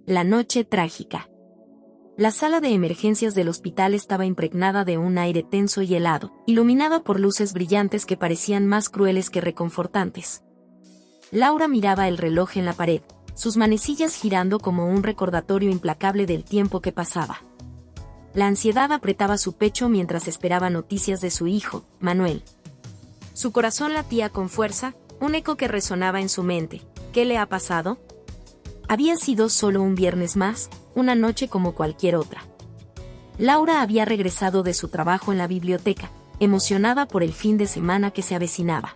La noche trágica. La sala de emergencias del hospital estaba impregnada de un aire tenso y helado, iluminada por luces brillantes que parecían más crueles que reconfortantes. Laura miraba el reloj en la pared, sus manecillas girando como un recordatorio implacable del tiempo que pasaba. La ansiedad apretaba su pecho mientras esperaba noticias de su hijo, Manuel. Su corazón latía con fuerza, un eco que resonaba en su mente. ¿Qué le ha pasado? Había sido solo un viernes más, una noche como cualquier otra. Laura había regresado de su trabajo en la biblioteca, emocionada por el fin de semana que se avecinaba.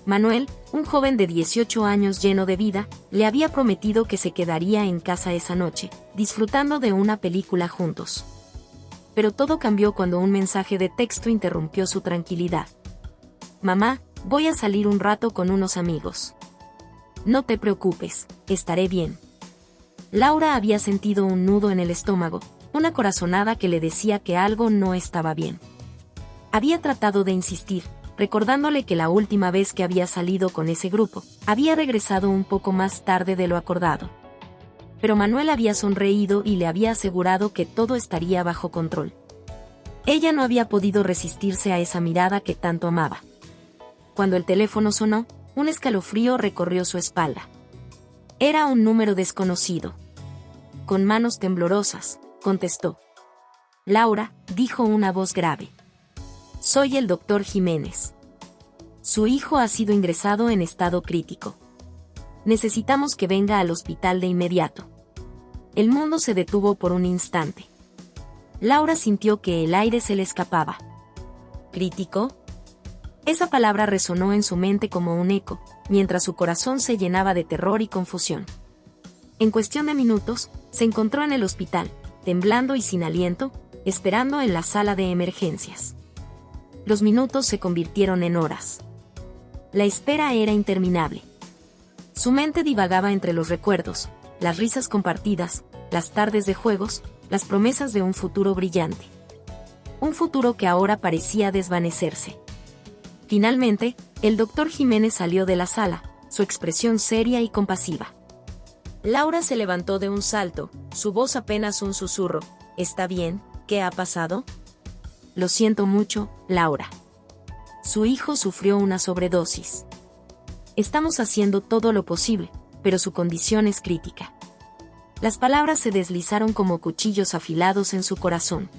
Manuel, un joven de 18 años lleno de vida, le había prometido que se quedaría en casa esa noche, disfrutando de una película juntos. Pero todo cambió cuando un mensaje de texto interrumpió su tranquilidad. «Mamá, voy a salir un rato con unos amigos. No te preocupes, estaré bien». Laura había sentido un nudo en el estómago, una corazonada que le decía que algo no estaba bien. Había tratado de insistir, recordándole que la última vez que había salido con ese grupo, había regresado un poco más tarde de lo acordado. Pero Manuel había sonreído y le había asegurado que todo estaría bajo control. Ella no había podido resistirse a esa mirada que tanto amaba. Cuando el teléfono sonó, un escalofrío recorrió su espalda. Era un número desconocido. Con manos temblorosas, contestó. «Laura», dijo una voz grave. «Soy el doctor Jiménez. Su hijo ha sido ingresado en estado crítico. Necesitamos que venga al hospital de inmediato». El mundo se detuvo por un instante. Laura sintió que el aire se le escapaba. ¿Crítico? Esa palabra resonó en su mente como un eco, mientras su corazón se llenaba de terror y confusión. En cuestión de minutos, se encontró en el hospital, temblando y sin aliento, esperando en la sala de emergencias. Los minutos se convirtieron en horas. La espera era interminable. Su mente divagaba entre los recuerdos, las risas compartidas, las tardes de juegos, las promesas de un futuro brillante. Un futuro que ahora parecía desvanecerse. Finalmente, el doctor Jiménez salió de la sala, su expresión seria y compasiva. Laura se levantó de un salto, su voz apenas un susurro. «¿Está bien? ¿Qué ha pasado?» «Lo siento mucho, Laura. Su hijo sufrió una sobredosis. Estamos haciendo todo lo posible, pero su condición es crítica». Las palabras se deslizaron como cuchillos afilados en su corazón.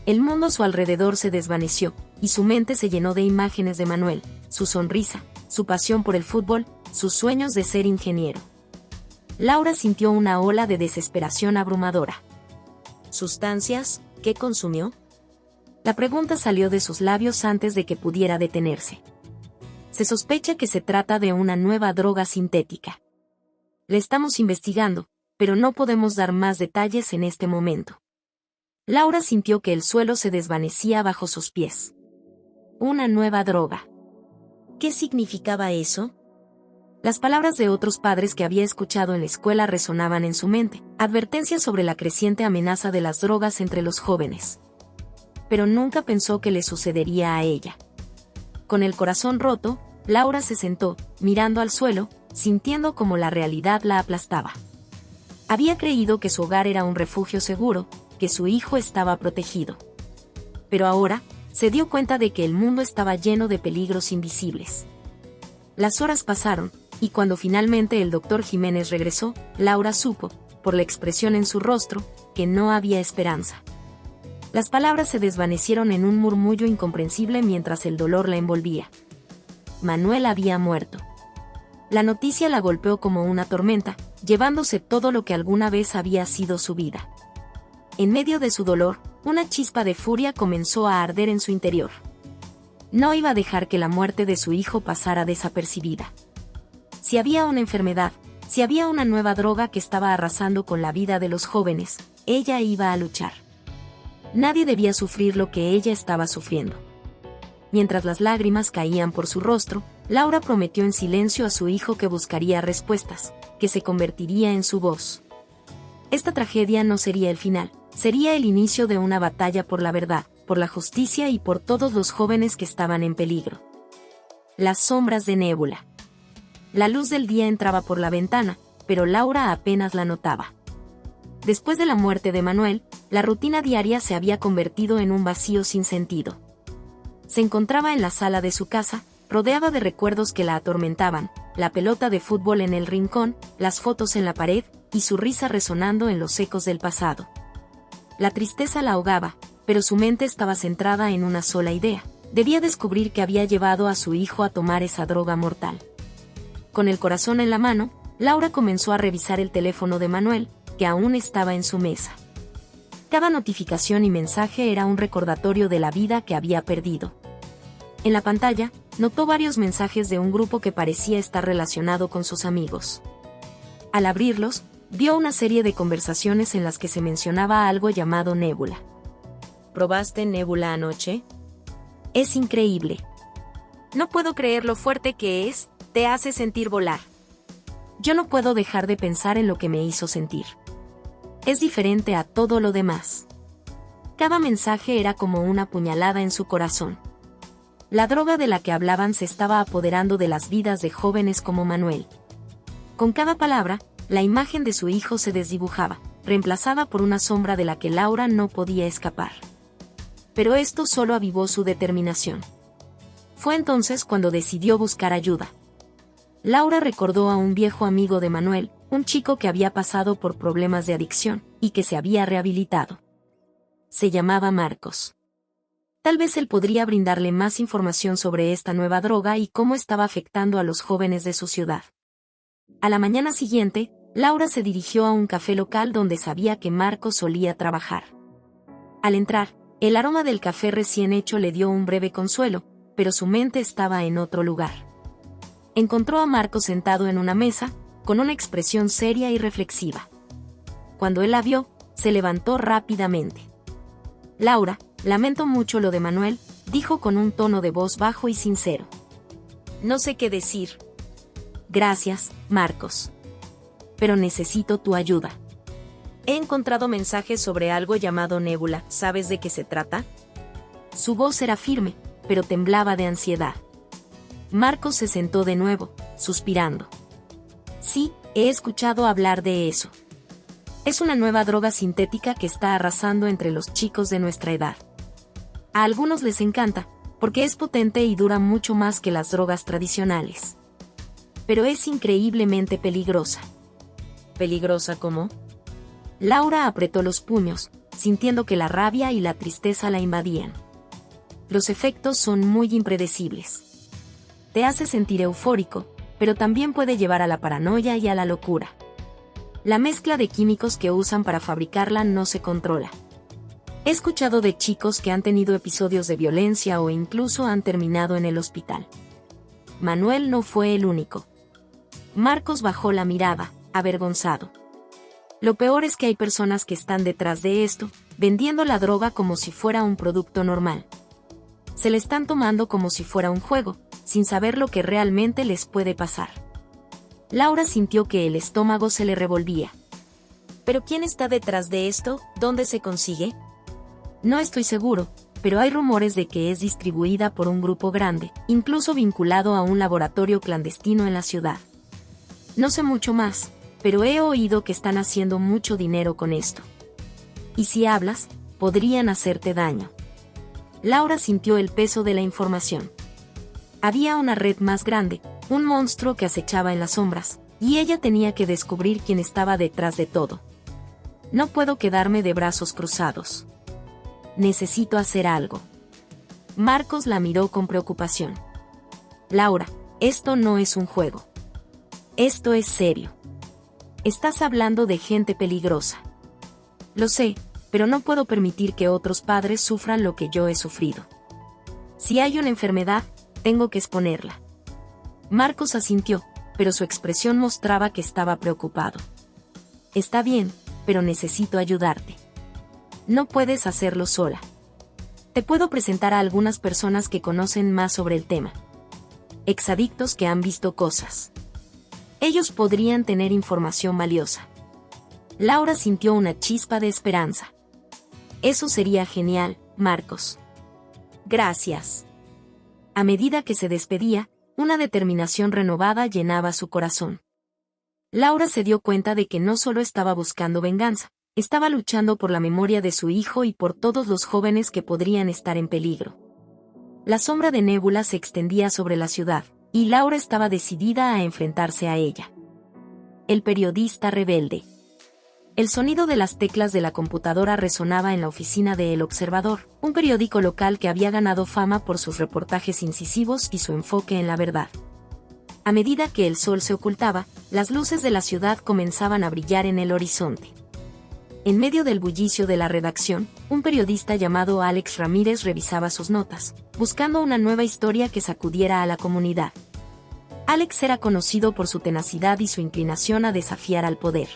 El mundo a su alrededor se desvaneció, y su mente se llenó de imágenes de Manuel, su sonrisa, su pasión por el fútbol, sus sueños de ser ingeniero. Laura sintió una ola de desesperación abrumadora. «¿Sustancias? ¿Qué consumió?» La pregunta salió de sus labios antes de que pudiera detenerse. Se sospecha que se trata de una nueva droga sintética. Le estamos investigando, pero no podemos dar más detalles en este momento. Laura sintió que el suelo se desvanecía bajo sus pies. Una nueva droga. ¿Qué significaba eso? Las palabras de otros padres que había escuchado en la escuela resonaban en su mente, advertencias sobre la creciente amenaza de las drogas entre los jóvenes. Pero nunca pensó que le sucedería a ella. Con el corazón roto, Laura se sentó, mirando al suelo, sintiendo como la realidad la aplastaba. Había creído que su hogar era un refugio seguro, que su hijo estaba protegido. Pero ahora, se dio cuenta de que el mundo estaba lleno de peligros invisibles. Las horas pasaron, y cuando finalmente el doctor Jiménez regresó, Laura supo, por la expresión en su rostro, que no había esperanza. Las palabras se desvanecieron en un murmullo incomprensible mientras el dolor la envolvía. Manuel había muerto. La noticia la golpeó como una tormenta, llevándose todo lo que alguna vez había sido su vida. En medio de su dolor, una chispa de furia comenzó a arder en su interior. No iba a dejar que la muerte de su hijo pasara desapercibida. Si había una enfermedad, si había una nueva droga que estaba arrasando con la vida de los jóvenes, ella iba a luchar. Nadie debía sufrir lo que ella estaba sufriendo. Mientras las lágrimas caían por su rostro, Laura prometió en silencio a su hijo que buscaría respuestas, que se convertiría en su voz. Esta tragedia no sería el final, sería el inicio de una batalla por la verdad, por la justicia y por todos los jóvenes que estaban en peligro. Las sombras de Nébula. La luz del día entraba por la ventana, pero Laura apenas la notaba. Después de la muerte de Manuel, la rutina diaria se había convertido en un vacío sin sentido. Se encontraba en la sala de su casa, rodeada de recuerdos que la atormentaban, la pelota de fútbol en el rincón, las fotos en la pared, y su risa resonando en los ecos del pasado. La tristeza la ahogaba, pero su mente estaba centrada en una sola idea. Debía descubrir qué había llevado a su hijo a tomar esa droga mortal. Con el corazón en la mano, Laura comenzó a revisar el teléfono de Manuel, que aún estaba en su mesa. Cada notificación y mensaje era un recordatorio de la vida que había perdido. En la pantalla, notó varios mensajes de un grupo que parecía estar relacionado con sus amigos. Al abrirlos, vio una serie de conversaciones en las que se mencionaba algo llamado Nébula. ¿Probaste Nébula anoche? Es increíble. No puedo creer lo fuerte que es, te hace sentir volar. Yo no puedo dejar de pensar en lo que me hizo sentir. Es diferente a todo lo demás. Cada mensaje era como una puñalada en su corazón. La droga de la que hablaban se estaba apoderando de las vidas de jóvenes como Manuel. Con cada palabra, la imagen de su hijo se desdibujaba, reemplazada por una sombra de la que Laura no podía escapar. Pero esto solo avivó su determinación. Fue entonces cuando decidió buscar ayuda. Laura recordó a un viejo amigo de Manuel, un chico que había pasado por problemas de adicción, y que se había rehabilitado. Se llamaba Marcos. Tal vez él podría brindarle más información sobre esta nueva droga y cómo estaba afectando a los jóvenes de su ciudad. A la mañana siguiente, Laura se dirigió a un café local donde sabía que Marcos solía trabajar. Al entrar, el aroma del café recién hecho le dio un breve consuelo, pero su mente estaba en otro lugar. Encontró a Marcos sentado en una mesa, con una expresión seria y reflexiva. Cuando él la vio, se levantó rápidamente. Laura, lamento mucho lo de Manuel, dijo con un tono de voz bajo y sincero. No sé qué decir. Gracias, Marcos. Pero necesito tu ayuda. He encontrado mensajes sobre algo llamado Nébula, ¿sabes de qué se trata? Su voz era firme, pero temblaba de ansiedad. Marcos se sentó de nuevo, suspirando. Sí, he escuchado hablar de eso. Es una nueva droga sintética que está arrasando entre los chicos de nuestra edad. A algunos les encanta, porque es potente y dura mucho más que las drogas tradicionales. Pero es increíblemente peligrosa. ¿Peligrosa cómo? Laura apretó los puños, sintiendo que la rabia y la tristeza la invadían. Los efectos son muy impredecibles. Te hace sentir eufórico, pero también puede llevar a la paranoia y a la locura. La mezcla de químicos que usan para fabricarla no se controla. He escuchado de chicos que han tenido episodios de violencia o incluso han terminado en el hospital. Manuel no fue el único. Marcos bajó la mirada, avergonzado. Lo peor es que hay personas que están detrás de esto, vendiendo la droga como si fuera un producto normal. Se le están tomando como si fuera un juego, sin saber lo que realmente les puede pasar. Laura sintió que el estómago se le revolvía. ¿Pero quién está detrás de esto? ¿Dónde se consigue? No estoy seguro, pero hay rumores de que es distribuida por un grupo grande, incluso vinculado a un laboratorio clandestino en la ciudad. No sé mucho más, pero he oído que están haciendo mucho dinero con esto. Y si hablas, podrían hacerte daño. Laura sintió el peso de la información. Había una red más grande, un monstruo que acechaba en las sombras, y ella tenía que descubrir quién estaba detrás de todo. No puedo quedarme de brazos cruzados. Necesito hacer algo. Marcos la miró con preocupación. Laura, esto no es un juego. Esto es serio. Estás hablando de gente peligrosa. Lo sé, pero no puedo permitir que otros padres sufran lo que yo he sufrido. Si hay una enfermedad, tengo que exponerla. Marcos asintió, pero su expresión mostraba que estaba preocupado. Está bien, pero necesito ayudarte. No puedes hacerlo sola. Te puedo presentar a algunas personas que conocen más sobre el tema. Exadictos que han visto cosas. Ellos podrían tener información valiosa. Laura sintió una chispa de esperanza. Eso sería genial, Marcos. Gracias. A medida que se despedía, una determinación renovada llenaba su corazón. Laura se dio cuenta de que no solo estaba buscando venganza, Estaba luchando por la memoria de su hijo y por todos los jóvenes que podrían estar en peligro. La sombra de Nebula se extendía sobre la ciudad, y Laura estaba decidida a enfrentarse a ella. El periodista rebelde. El sonido de las teclas de la computadora resonaba en la oficina de El Observador, un periódico local que había ganado fama por sus reportajes incisivos y su enfoque en la verdad. A medida que el sol se ocultaba, las luces de la ciudad comenzaban a brillar en el horizonte. En medio del bullicio de la redacción, un periodista llamado Alex Ramírez revisaba sus notas, buscando una nueva historia que sacudiera a la comunidad. Alex era conocido por su tenacidad y su inclinación a desafiar al poder.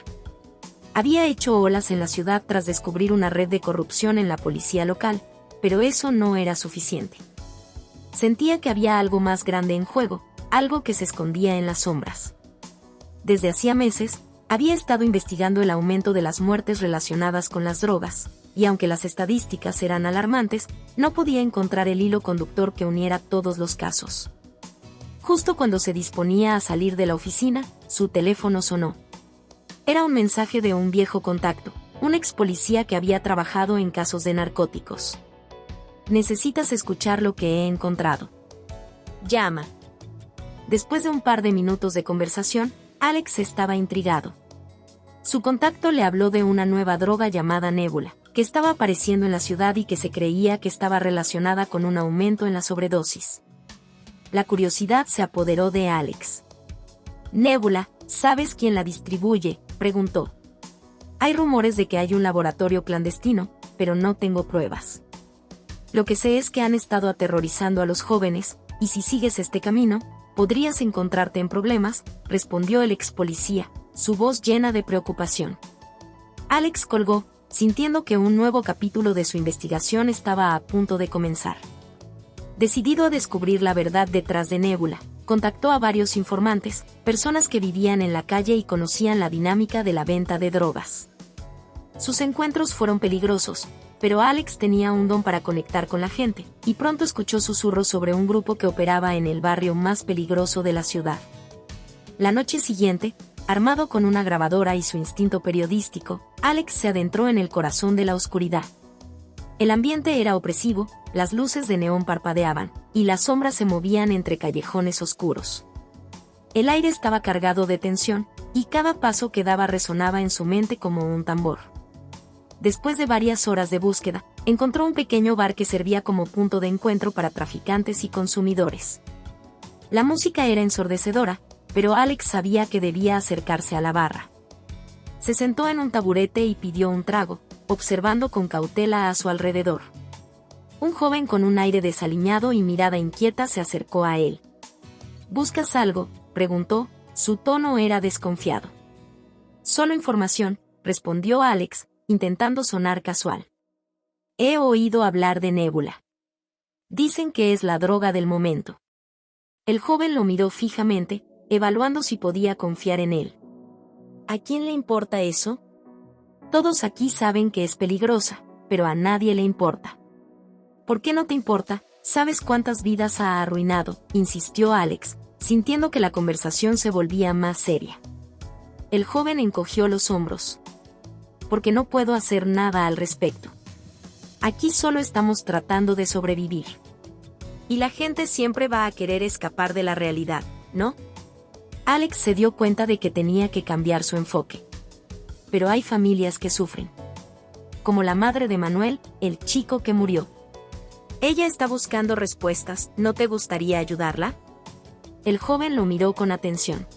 Había hecho olas en la ciudad tras descubrir una red de corrupción en la policía local, pero eso no era suficiente. Sentía que había algo más grande en juego, algo que se escondía en las sombras. Desde hacía meses, había estado investigando el aumento de las muertes relacionadas con las drogas, y aunque las estadísticas eran alarmantes, no podía encontrar el hilo conductor que uniera todos los casos. Justo cuando se disponía a salir de la oficina, su teléfono sonó. Era un mensaje de un viejo contacto, un ex policía que había trabajado en casos de narcóticos. Necesitas escuchar lo que he encontrado. Llama. Después de un par de minutos de conversación, Alex estaba intrigado. Su contacto le habló de una nueva droga llamada Nebula, que estaba apareciendo en la ciudad y que se creía que estaba relacionada con un aumento en la sobredosis. La curiosidad se apoderó de Alex. Nebula, ¿sabes quién la distribuye?, preguntó. Hay rumores de que hay un laboratorio clandestino, pero no tengo pruebas. Lo que sé es que han estado aterrorizando a los jóvenes, y si sigues este camino, podrías encontrarte en problemas, respondió el ex policía, su voz llena de preocupación. Alex colgó, sintiendo que un nuevo capítulo de su investigación estaba a punto de comenzar. Decidido a descubrir la verdad detrás de Nebula, contactó a varios informantes, personas que vivían en la calle y conocían la dinámica de la venta de drogas. Sus encuentros fueron peligrosos, pero Alex tenía un don para conectar con la gente, y pronto escuchó susurros sobre un grupo que operaba en el barrio más peligroso de la ciudad. La noche siguiente, armado con una grabadora y su instinto periodístico, Alex se adentró en el corazón de la oscuridad. El ambiente era opresivo, las luces de neón parpadeaban, y las sombras se movían entre callejones oscuros. El aire estaba cargado de tensión, y cada paso que daba resonaba en su mente como un tambor. Después de varias horas de búsqueda, encontró un pequeño bar que servía como punto de encuentro para traficantes y consumidores. La música era ensordecedora, pero Alex sabía que debía acercarse a la barra. Se sentó en un taburete y pidió un trago, observando con cautela a su alrededor. Un joven con un aire desaliñado y mirada inquieta se acercó a él. ¿Buscas algo?, preguntó, su tono era desconfiado. Solo información, respondió Alex, intentando sonar casual. He oído hablar de Nebula. Dicen que es la droga del momento. El joven lo miró fijamente, evaluando si podía confiar en él. ¿A quién le importa eso? Todos aquí saben que es peligrosa, pero a nadie le importa. ¿Por qué no te importa? ¿Sabes cuántas vidas ha arruinado?, insistió Alex, sintiendo que la conversación se volvía más seria. El joven encogió los hombros. Porque no puedo hacer nada al respecto. Aquí solo estamos tratando de sobrevivir. Y la gente siempre va a querer escapar de la realidad, ¿no? Alex se dio cuenta de que tenía que cambiar su enfoque. Pero hay familias que sufren. Como la madre de Manuel, el chico que murió. Ella está buscando respuestas, ¿no te gustaría ayudarla? El joven lo miró con atención.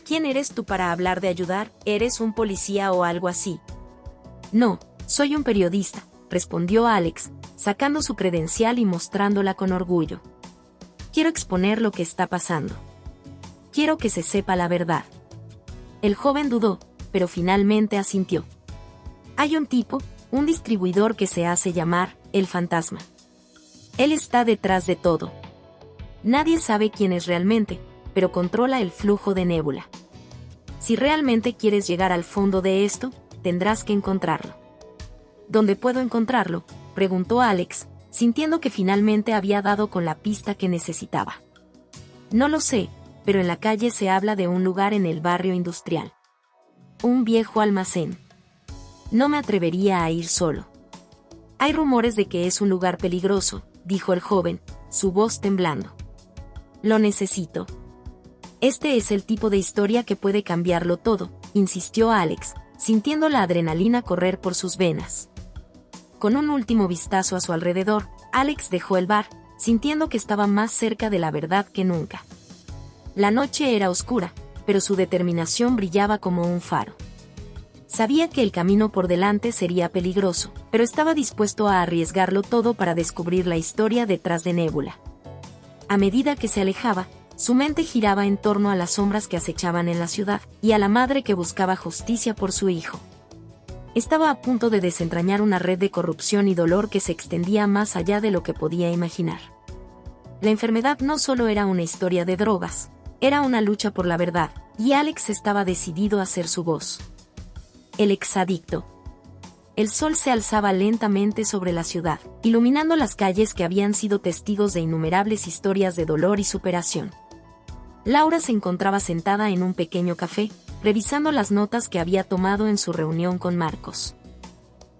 ¿Quién eres tú para hablar de ayudar? ¿Eres un policía o algo así? No, soy un periodista, respondió Alex, sacando su credencial y mostrándola con orgullo. Quiero exponer lo que está pasando. Quiero que se sepa la verdad. El joven dudó, pero finalmente asintió. Hay un tipo, un distribuidor que se hace llamar el Fantasma. Él está detrás de todo. Nadie sabe quién es realmente, pero controla el flujo de Nebula. Si realmente quieres llegar al fondo de esto, tendrás que encontrarlo. ¿Dónde puedo encontrarlo?, preguntó Alex, sintiendo que finalmente había dado con la pista que necesitaba. No lo sé, pero en la calle se habla de un lugar en el barrio industrial. Un viejo almacén. No me atrevería a ir solo. Hay rumores de que es un lugar peligroso, dijo el joven, su voz temblando. Lo necesito. Este es el tipo de historia que puede cambiarlo todo, insistió Alex, sintiendo la adrenalina correr por sus venas. Con un último vistazo a su alrededor, Alex dejó el bar, sintiendo que estaba más cerca de la verdad que nunca. La noche era oscura, pero su determinación brillaba como un faro. Sabía que el camino por delante sería peligroso, pero estaba dispuesto a arriesgarlo todo para descubrir la historia detrás de Nébula. A medida que se alejaba, su mente giraba en torno a las sombras que acechaban en la ciudad, y a la madre que buscaba justicia por su hijo. Estaba a punto de desentrañar una red de corrupción y dolor que se extendía más allá de lo que podía imaginar. La enfermedad no solo era una historia de drogas, era una lucha por la verdad, y Alex estaba decidido a ser su voz. El exadicto. El sol se alzaba lentamente sobre la ciudad, iluminando las calles que habían sido testigos de innumerables historias de dolor y superación. Laura se encontraba sentada en un pequeño café, revisando las notas que había tomado en su reunión con Marcos.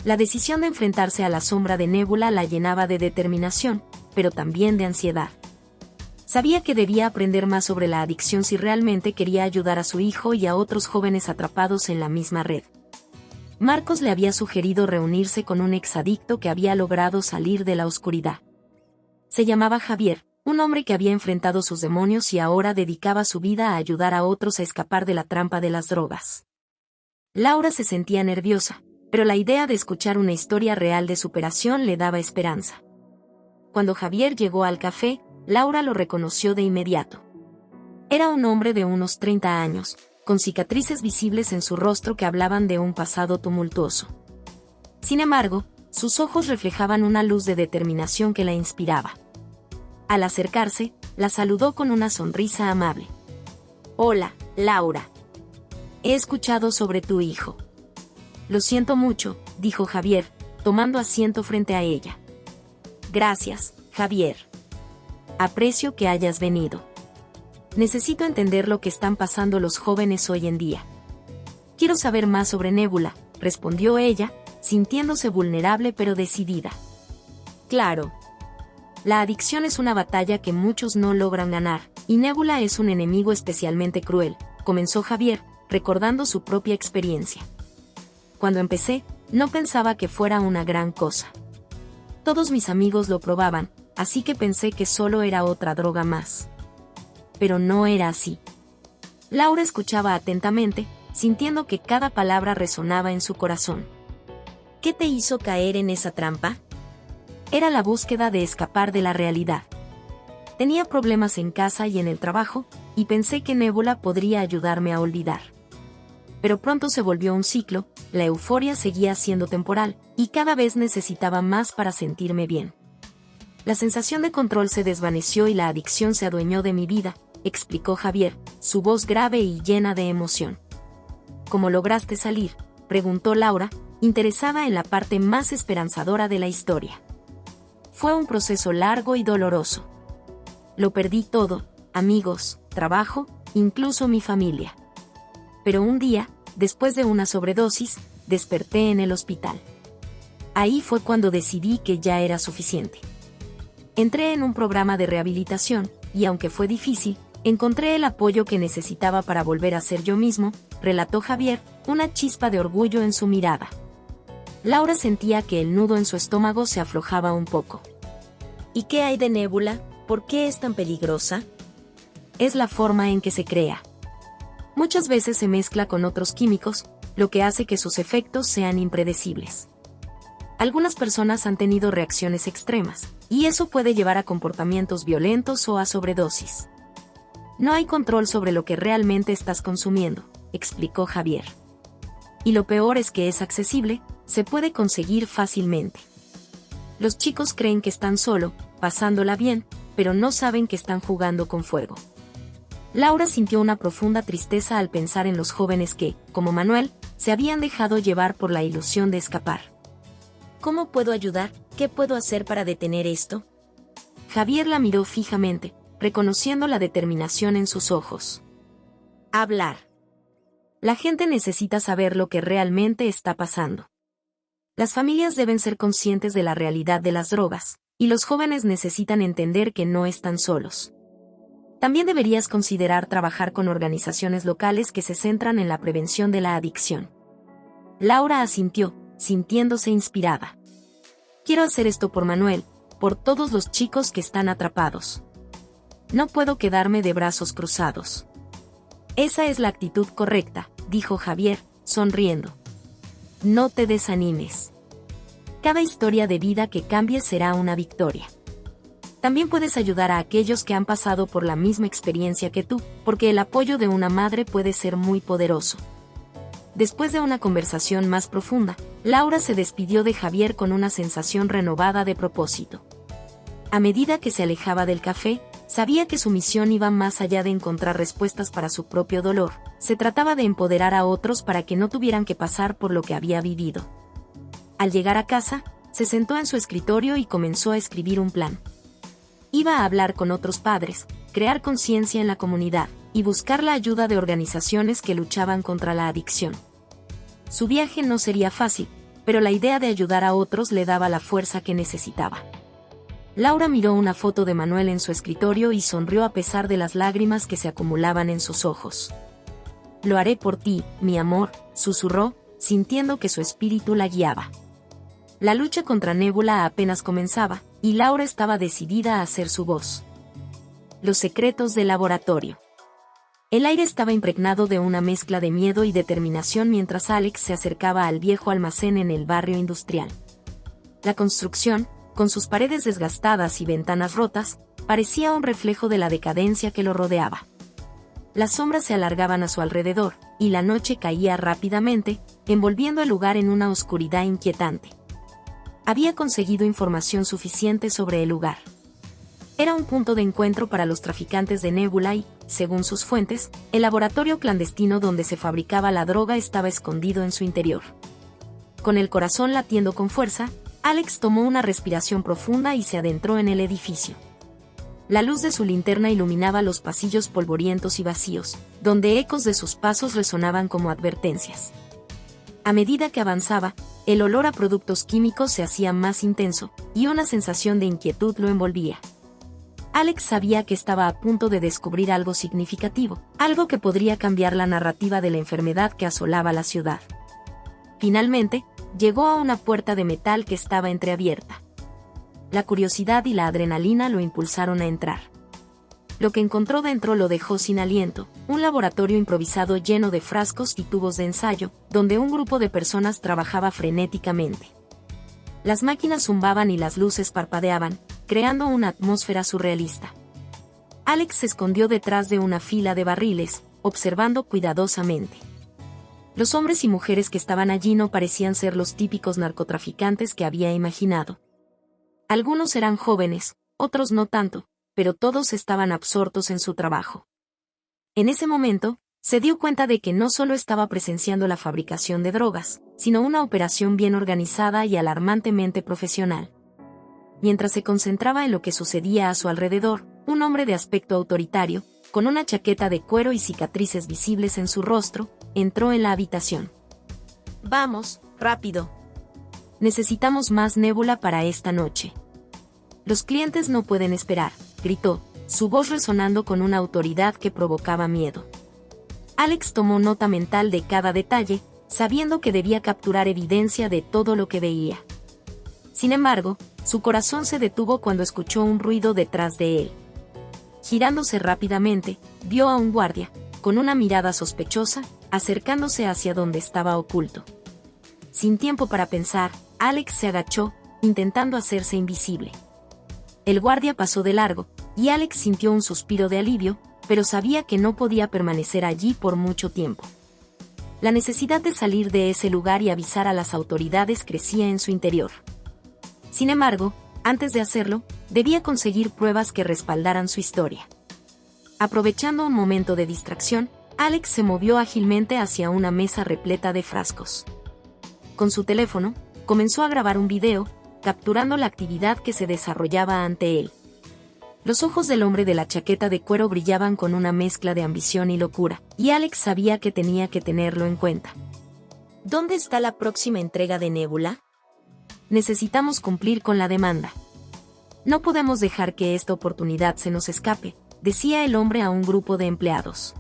La decisión de enfrentarse a la sombra de Nébula la llenaba de determinación, pero también de ansiedad. Sabía que debía aprender más sobre la adicción si realmente quería ayudar a su hijo y a otros jóvenes atrapados en la misma red. Marcos le había sugerido reunirse con un exadicto que había logrado salir de la oscuridad. Se llamaba Javier, un hombre que había enfrentado sus demonios y ahora dedicaba su vida a ayudar a otros a escapar de la trampa de las drogas. Laura se sentía nerviosa, pero la idea de escuchar una historia real de superación le daba esperanza. Cuando Javier llegó al café, Laura lo reconoció de inmediato. Era un hombre de unos 30 años, con cicatrices visibles en su rostro que hablaban de un pasado tumultuoso. Sin embargo, sus ojos reflejaban una luz de determinación que la inspiraba. Al acercarse, la saludó con una sonrisa amable. «Hola, Laura. He escuchado sobre tu hijo». «Lo siento mucho», dijo Javier, tomando asiento frente a ella. «Gracias, Javier. Aprecio que hayas venido. Necesito entender lo que están pasando los jóvenes hoy en día». «Quiero saber más sobre Nébula», respondió ella, sintiéndose vulnerable pero decidida. «Claro. La adicción es una batalla que muchos no logran ganar, y Nébula es un enemigo especialmente cruel», comenzó Javier, recordando su propia experiencia. «Cuando empecé, no pensaba que fuera una gran cosa. Todos mis amigos lo probaban, así que pensé que solo era otra droga más. Pero no era así». Laura escuchaba atentamente, sintiendo que cada palabra resonaba en su corazón. «¿Qué te hizo caer en esa trampa?» Era la búsqueda de escapar de la realidad. Tenía problemas en casa y en el trabajo, y pensé que Nébula podría ayudarme a olvidar. Pero pronto se volvió un ciclo, la euforia seguía siendo temporal, y cada vez necesitaba más para sentirme bien. La sensación de control se desvaneció y la adicción se adueñó de mi vida, explicó Javier, su voz grave y llena de emoción. «¿Cómo lograste salir?», preguntó Laura, interesada en la parte más esperanzadora de la historia. «Fue un proceso largo y doloroso. Lo perdí todo, amigos, trabajo, incluso mi familia. Pero un día, después de una sobredosis, desperté en el hospital. Ahí fue cuando decidí que ya era suficiente. Entré en un programa de rehabilitación, y aunque fue difícil, encontré el apoyo que necesitaba para volver a ser yo mismo», relató Javier, una chispa de orgullo en su mirada. Laura sentía que el nudo en su estómago se aflojaba un poco. «¿Y qué hay de Nébula? ¿Por qué es tan peligrosa?» «Es la forma en que se crea. Muchas veces se mezcla con otros químicos, lo que hace que sus efectos sean impredecibles. Algunas personas han tenido reacciones extremas, y eso puede llevar a comportamientos violentos o a sobredosis. No hay control sobre lo que realmente estás consumiendo», explicó Javier. «Y lo peor es que es accesible, se puede conseguir fácilmente. Los chicos creen que están solo, pasándola bien, pero no saben que están jugando con fuego». Laura sintió una profunda tristeza al pensar en los jóvenes que, como Manuel, se habían dejado llevar por la ilusión de escapar. «¿Cómo puedo ayudar? ¿Qué puedo hacer para detener esto?». Javier la miró fijamente, reconociendo la determinación en sus ojos. «Hablar. La gente necesita saber lo que realmente está pasando. Las familias deben ser conscientes de la realidad de las drogas, y los jóvenes necesitan entender que no están solos. También deberías considerar trabajar con organizaciones locales que se centran en la prevención de la adicción. Laura asintió, sintiéndose inspirada. Quiero hacer esto por Manuel, por todos los chicos que están atrapados. No puedo quedarme de brazos cruzados. Esa es la actitud correcta, dijo Javier, sonriendo. No te desanimes. Cada historia de vida que cambie será una victoria. También puedes ayudar a aquellos que han pasado por la misma experiencia que tú, porque el apoyo de una madre puede ser muy poderoso. Después de una conversación más profunda, Laura se despidió de Javier con una sensación renovada de propósito. A medida que se alejaba del café, sabía que su misión iba más allá de encontrar respuestas para su propio dolor. Se trataba de empoderar a otros para que no tuvieran que pasar por lo que había vivido. Al llegar a casa, se sentó en su escritorio y comenzó a escribir un plan. Iba a hablar con otros padres, crear conciencia en la comunidad, y buscar la ayuda de organizaciones que luchaban contra la adicción. Su viaje no sería fácil, pero la idea de ayudar a otros le daba la fuerza que necesitaba. Laura miró una foto de Manuel en su escritorio y sonrió a pesar de las lágrimas que se acumulaban en sus ojos. Lo haré por ti, mi amor, susurró, sintiendo que su espíritu la guiaba. La lucha contra Nébula apenas comenzaba, y Laura estaba decidida a ser su voz. Los secretos del laboratorio. El aire estaba impregnado de una mezcla de miedo y determinación mientras Alex se acercaba al viejo almacén en el barrio industrial. La construcción, con sus paredes desgastadas y ventanas rotas, parecía un reflejo de la decadencia que lo rodeaba. Las sombras se alargaban a su alrededor, y la noche caía rápidamente, envolviendo el lugar en una oscuridad inquietante. Había conseguido información suficiente sobre el lugar. Era un punto de encuentro para los traficantes de Nébula y, según sus fuentes, el laboratorio clandestino donde se fabricaba la droga estaba escondido en su interior. Con el corazón latiendo con fuerza, Alex tomó una respiración profunda y se adentró en el edificio. La luz de su linterna iluminaba los pasillos polvorientos y vacíos, donde ecos de sus pasos resonaban como advertencias. A medida que avanzaba, el olor a productos químicos se hacía más intenso, y una sensación de inquietud lo envolvía. Alex sabía que estaba a punto de descubrir algo significativo, algo que podría cambiar la narrativa de la enfermedad que asolaba la ciudad. Finalmente, llegó a una puerta de metal que estaba entreabierta. La curiosidad y la adrenalina lo impulsaron a entrar. Lo que encontró dentro lo dejó sin aliento, un laboratorio improvisado lleno de frascos y tubos de ensayo, donde un grupo de personas trabajaba frenéticamente. Las máquinas zumbaban y las luces parpadeaban, creando una atmósfera surrealista. Alex se escondió detrás de una fila de barriles, observando cuidadosamente. Los hombres y mujeres que estaban allí no parecían ser los típicos narcotraficantes que había imaginado. Algunos eran jóvenes, otros no tanto, pero todos estaban absortos en su trabajo. En ese momento, se dio cuenta de que no solo estaba presenciando la fabricación de drogas, sino una operación bien organizada y alarmantemente profesional. Mientras se concentraba en lo que sucedía a su alrededor, un hombre de aspecto autoritario, con una chaqueta de cuero y cicatrices visibles en su rostro, entró en la habitación. «Vamos, rápido. Necesitamos más Nébula para esta noche. Los clientes no pueden esperar», gritó, su voz resonando con una autoridad que provocaba miedo. Alex tomó nota mental de cada detalle, sabiendo que debía capturar evidencia de todo lo que veía. Sin embargo, su corazón se detuvo cuando escuchó un ruido detrás de él. Girándose rápidamente, vio a un guardia, con una mirada sospechosa, acercándose hacia donde estaba oculto. Sin tiempo para pensar, Alex se agachó, intentando hacerse invisible. El guardia pasó de largo, y Alex sintió un suspiro de alivio, pero sabía que no podía permanecer allí por mucho tiempo. La necesidad de salir de ese lugar y avisar a las autoridades crecía en su interior. Sin embargo, antes de hacerlo, debía conseguir pruebas que respaldaran su historia. Aprovechando un momento de distracción, Alex se movió ágilmente hacia una mesa repleta de frascos. Con su teléfono, comenzó a grabar un video, capturando la actividad que se desarrollaba ante él. Los ojos del hombre de la chaqueta de cuero brillaban con una mezcla de ambición y locura, y Alex sabía que tenía que tenerlo en cuenta. ¿Dónde está la próxima entrega de Nébula? necesitamos cumplir con la demanda. No podemos dejar que esta oportunidad se nos escape, decía el hombre a un grupo de empleados.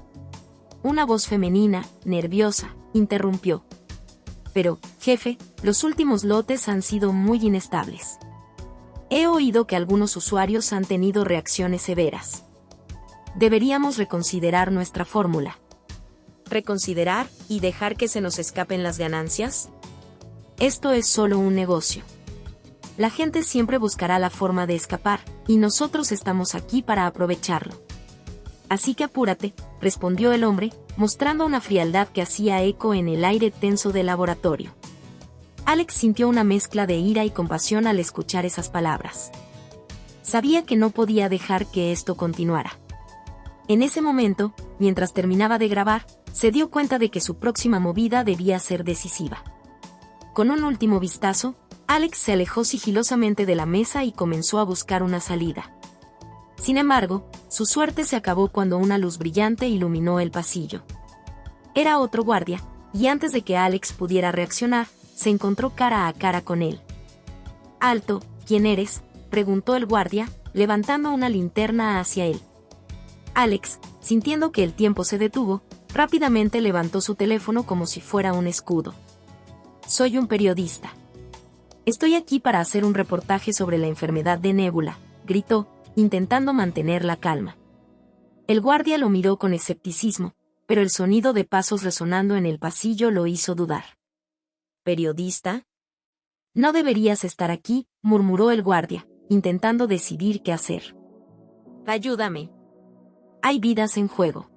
Una voz femenina, nerviosa, interrumpió. Pero, jefe, los últimos lotes han sido muy inestables. He oído que algunos usuarios han tenido reacciones severas. Deberíamos reconsiderar nuestra fórmula. ¿Reconsiderar y dejar que se nos escapen las ganancias? Esto es solo un negocio. La gente siempre buscará la forma de escapar, y nosotros estamos aquí para aprovecharlo. Así que apúrate, respondió el hombre, mostrando una frialdad que hacía eco en el aire tenso del laboratorio. Alex sintió una mezcla de ira y compasión al escuchar esas palabras. Sabía que no podía dejar que esto continuara. En ese momento, mientras terminaba de grabar, se dio cuenta de que su próxima movida debía ser decisiva. Con un último vistazo, Alex se alejó sigilosamente de la mesa y comenzó a buscar una salida. Sin embargo, su suerte se acabó cuando una luz brillante iluminó el pasillo. Era otro guardia, y antes de que Alex pudiera reaccionar, se encontró cara a cara con él. «Alto, ¿quién eres?», preguntó el guardia, levantando una linterna hacia él. Alex, sintiendo que el tiempo se detuvo, rápidamente levantó su teléfono como si fuera un escudo. «Soy un periodista. Estoy aquí para hacer un reportaje sobre la enfermedad de Nebula», gritó, intentando mantener la calma. El guardia lo miró con escepticismo, pero el sonido de pasos resonando en el pasillo lo hizo dudar. «¿Periodista? No deberías estar aquí», murmuró el guardia, intentando decidir qué hacer. «Ayúdame. Hay vidas en juego.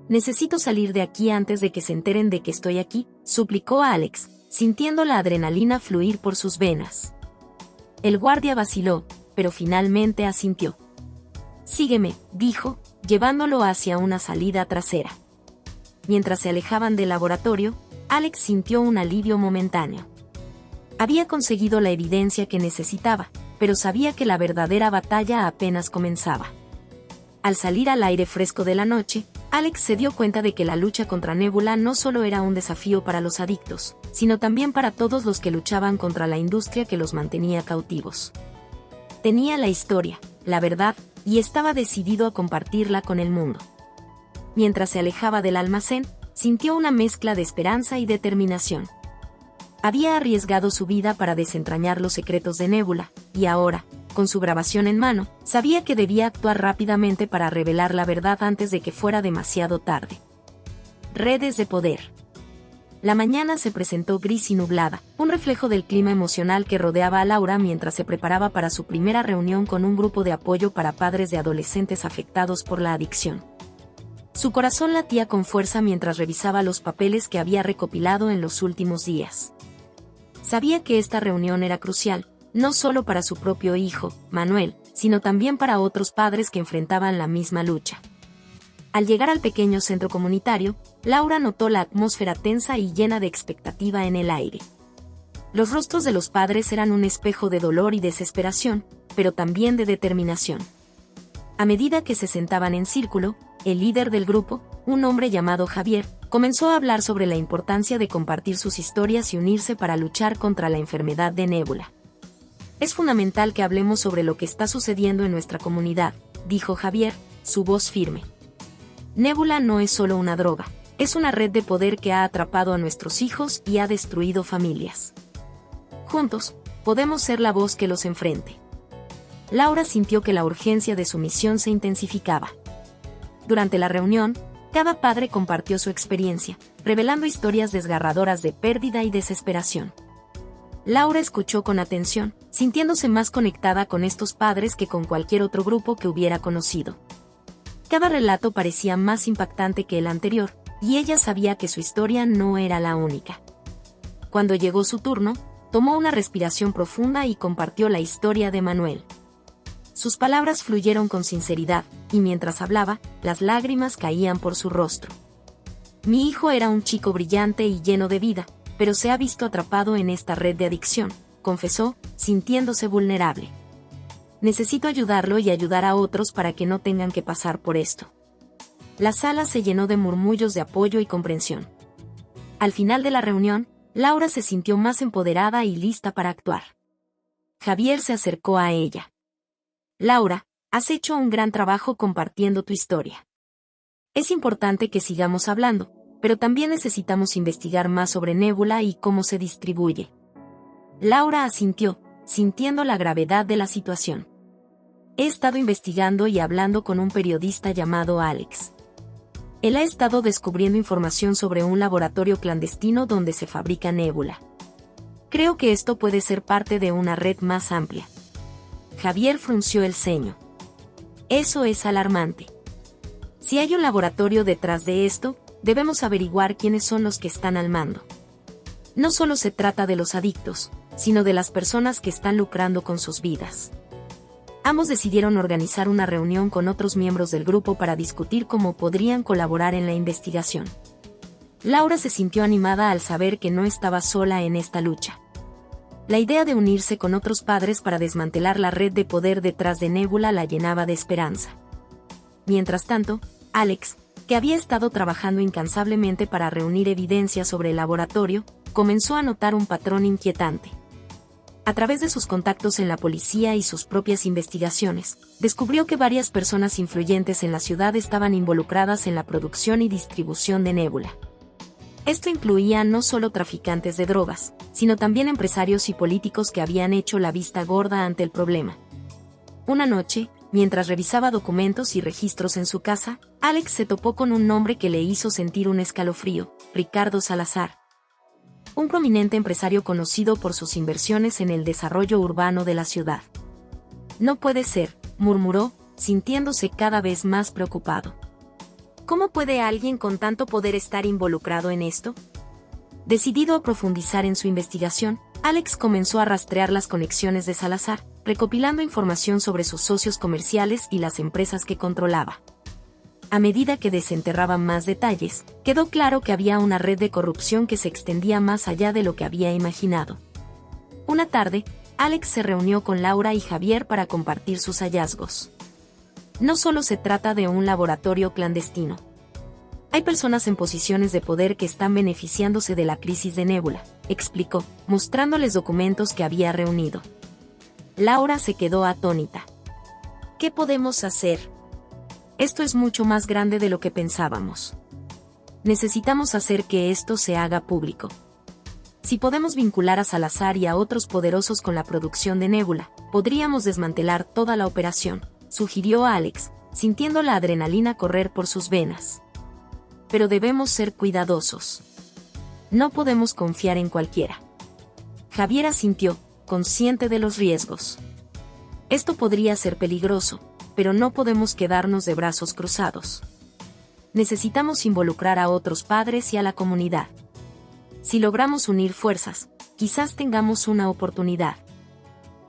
Necesito salir de aquí antes de que se enteren de que estoy aquí», suplicó Alex, sintiendo la adrenalina fluir por sus venas. El guardia vaciló, pero finalmente asintió. «Sígueme», dijo, llevándolo hacia una salida trasera. Mientras se alejaban del laboratorio, Alex sintió un alivio momentáneo. Había conseguido la evidencia que necesitaba, pero sabía que la verdadera batalla apenas comenzaba. Al salir al aire fresco de la noche, Alex se dio cuenta de que la lucha contra Nebula no solo era un desafío para los adictos, sino también para todos los que luchaban contra la industria que los mantenía cautivos. Tenía la historia, la verdad, y estaba decidido a compartirla con el mundo. Mientras se alejaba del almacén, sintió una mezcla de esperanza y determinación. Había arriesgado su vida para desentrañar los secretos de Nebula, y ahora, con su grabación en mano, sabía que debía actuar rápidamente para revelar la verdad antes de que fuera demasiado tarde. Redes de poder. La mañana se presentó gris y nublada, un reflejo del clima emocional que rodeaba a Laura mientras se preparaba para su primera reunión con un grupo de apoyo para padres de adolescentes afectados por la adicción. Su corazón latía con fuerza mientras revisaba los papeles que había recopilado en los últimos días. Sabía que esta reunión era crucial, no solo para su propio hijo, Manuel, sino también para otros padres que enfrentaban la misma lucha. Al llegar al pequeño centro comunitario, Laura notó la atmósfera tensa y llena de expectativa en el aire. Los rostros de los padres eran un espejo de dolor y desesperación, pero también de determinación. A medida que se sentaban en círculo, el líder del grupo, un hombre llamado Javier, comenzó a hablar sobre la importancia de compartir sus historias y unirse para luchar contra la enfermedad de Nebula. «Es fundamental que hablemos sobre lo que está sucediendo en nuestra comunidad», dijo Javier, su voz firme. «Nebula no es solo una droga, es una red de poder que ha atrapado a nuestros hijos y ha destruido familias. Juntos, podemos ser la voz que los enfrente». Laura sintió que la urgencia de su misión se intensificaba. Durante la reunión, cada padre compartió su experiencia, revelando historias desgarradoras de pérdida y desesperación. Laura escuchó con atención, sintiéndose más conectada con estos padres que con cualquier otro grupo que hubiera conocido. Cada relato parecía más impactante que el anterior, y ella sabía que su historia no era la única. Cuando llegó su turno, tomó una respiración profunda y compartió la historia de Manuel. Sus palabras fluyeron con sinceridad, y mientras hablaba, las lágrimas caían por su rostro. «Mi hijo era un chico brillante y lleno de vida, pero se ha visto atrapado en esta red de adicción», confesó, sintiéndose vulnerable. «Necesito ayudarlo y ayudar a otros para que no tengan que pasar por esto». La sala se llenó de murmullos de apoyo y comprensión. Al final de la reunión, Laura se sintió más empoderada y lista para actuar. Javier se acercó a ella. Laura, has hecho un gran trabajo compartiendo tu historia. Es importante que sigamos hablando, pero también necesitamos investigar más sobre Nébula y cómo se distribuye. Laura asintió, sintiendo la gravedad de la situación. He estado investigando y hablando con un periodista llamado Alex. Él ha estado descubriendo información sobre un laboratorio clandestino donde se fabrica Nébula. Creo que esto puede ser parte de una red más amplia. Javier frunció el ceño. Eso es alarmante. Si hay un laboratorio detrás de esto, debemos averiguar quiénes son los que están al mando. No solo se trata de los adictos, sino de las personas que están lucrando con sus vidas. Ambos decidieron organizar una reunión con otros miembros del grupo para discutir cómo podrían colaborar en la investigación. Laura se sintió animada al saber que no estaba sola en esta lucha. La idea de unirse con otros padres para desmantelar la red de poder detrás de Nébula la llenaba de esperanza. Mientras tanto, Alex, que había estado trabajando incansablemente para reunir evidencia sobre el laboratorio, comenzó a notar un patrón inquietante. A través de sus contactos en la policía y sus propias investigaciones, descubrió que varias personas influyentes en la ciudad estaban involucradas en la producción y distribución de Nébula. Esto incluía no solo traficantes de drogas, sino también empresarios y políticos que habían hecho la vista gorda ante el problema. Una noche, mientras revisaba documentos y registros en su casa, Alex se topó con un nombre que le hizo sentir un escalofrío: Ricardo Salazar. Un prominente empresario conocido por sus inversiones en el desarrollo urbano de la ciudad. No puede ser, murmuró, sintiéndose cada vez más preocupado. ¿Cómo puede alguien con tanto poder estar involucrado en esto? Decidido a profundizar en su investigación, Alex comenzó a rastrear las conexiones de Salazar, recopilando información sobre sus socios comerciales y las empresas que controlaba. A medida que desenterraba más detalles, quedó claro que había una red de corrupción que se extendía más allá de lo que había imaginado. Una tarde, Alex se reunió con Laura y Javier para compartir sus hallazgos. No solo se trata de un laboratorio clandestino. Hay personas en posiciones de poder que están beneficiándose de la crisis de Nébula, explicó, mostrándoles documentos que había reunido. Laura se quedó atónita. ¿Qué podemos hacer? Esto es mucho más grande de lo que pensábamos. Necesitamos hacer que esto se haga público. Si podemos vincular a Salazar y a otros poderosos con la producción de Nébula, podríamos desmantelar toda la operación, sugirió Alex, sintiendo la adrenalina correr por sus venas. Pero debemos ser cuidadosos. No podemos confiar en cualquiera. Javier asintió, consciente de los riesgos. Esto podría ser peligroso, pero no podemos quedarnos de brazos cruzados. Necesitamos involucrar a otros padres y a la comunidad. Si logramos unir fuerzas, quizás tengamos una oportunidad.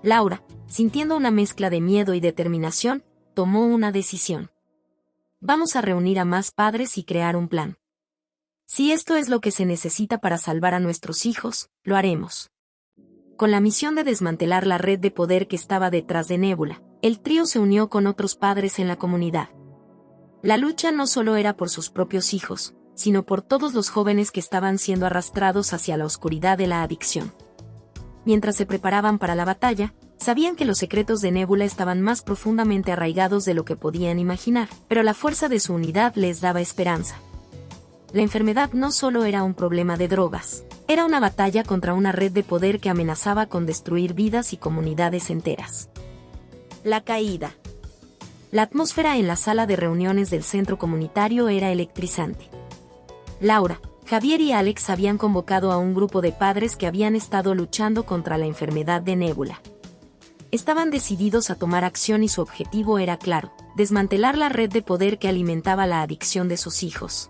Laura, sintiendo una mezcla de miedo y determinación, tomó una decisión. Vamos a reunir a más padres y crear un plan. Si esto es lo que se necesita para salvar a nuestros hijos, lo haremos. Con la misión de desmantelar la red de poder que estaba detrás de Nébula, el trío se unió con otros padres en la comunidad. La lucha no solo era por sus propios hijos, sino por todos los jóvenes que estaban siendo arrastrados hacia la oscuridad de la adicción. Mientras se preparaban para la batalla, sabían que los secretos de Nébula estaban más profundamente arraigados de lo que podían imaginar, pero la fuerza de su unidad les daba esperanza. La enfermedad no solo era un problema de drogas, era una batalla contra una red de poder que amenazaba con destruir vidas y comunidades enteras. La caída. La atmósfera en la sala de reuniones del centro comunitario era electrizante. Laura, Javier y Alex habían convocado a un grupo de padres que habían estado luchando contra la enfermedad de Nébula. Estaban decididos a tomar acción y su objetivo era claro: desmantelar la red de poder que alimentaba la adicción de sus hijos.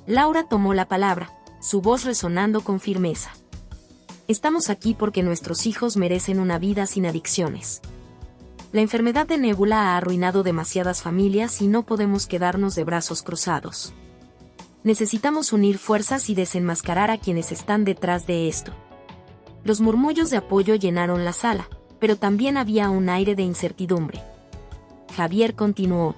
Laura tomó la palabra, su voz resonando con firmeza. Estamos aquí porque nuestros hijos merecen una vida sin adicciones. La enfermedad de Nébula ha arruinado demasiadas familias y no podemos quedarnos de brazos cruzados. Necesitamos unir fuerzas y desenmascarar a quienes están detrás de esto. Los murmullos de apoyo llenaron la sala, pero también había un aire de incertidumbre. Javier continuó.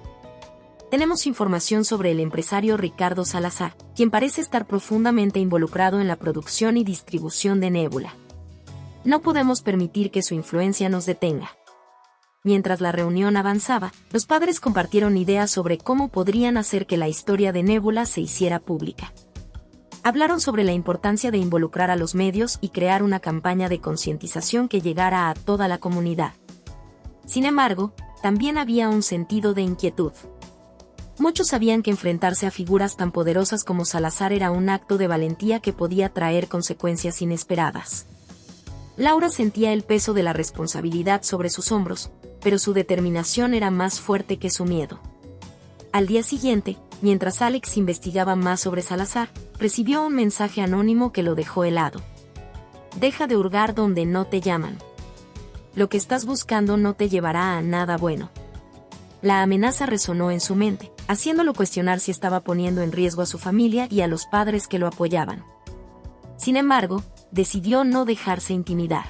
Tenemos información sobre el empresario Ricardo Salazar, quien parece estar profundamente involucrado en la producción y distribución de Nebula. No podemos permitir que su influencia nos detenga. Mientras la reunión avanzaba, los padres compartieron ideas sobre cómo podrían hacer que la historia de Nebula se hiciera pública. Hablaron sobre la importancia de involucrar a los medios y crear una campaña de concientización que llegara a toda la comunidad. Sin embargo, también había un sentido de inquietud. Muchos sabían que enfrentarse a figuras tan poderosas como Salazar era un acto de valentía que podía traer consecuencias inesperadas. Laura sentía el peso de la responsabilidad sobre sus hombros, pero su determinación era más fuerte que su miedo. Al día siguiente, mientras Alex investigaba más sobre Salazar, recibió un mensaje anónimo que lo dejó helado. Deja de hurgar donde no te llaman. Lo que estás buscando no te llevará a nada bueno. La amenaza resonó en su mente, haciéndolo cuestionar si estaba poniendo en riesgo a su familia y a los padres que lo apoyaban. Sin embargo, decidió no dejarse intimidar.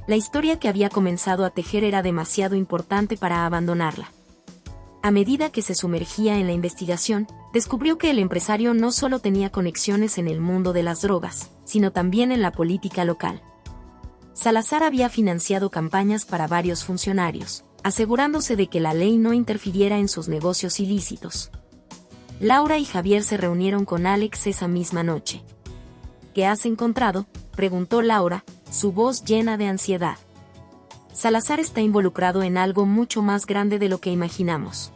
La historia que había comenzado a tejer era demasiado importante para abandonarla. A medida que se sumergía en la investigación, descubrió que el empresario no solo tenía conexiones en el mundo de las drogas, sino también en la política local. Salazar había financiado campañas para varios funcionarios, asegurándose de que la ley no interfiriera en sus negocios ilícitos. Laura y Javier se reunieron con Alex esa misma noche. ¿Qué has encontrado?, preguntó Laura, su voz llena de ansiedad. Salazar está involucrado en algo mucho más grande de lo que imaginamos.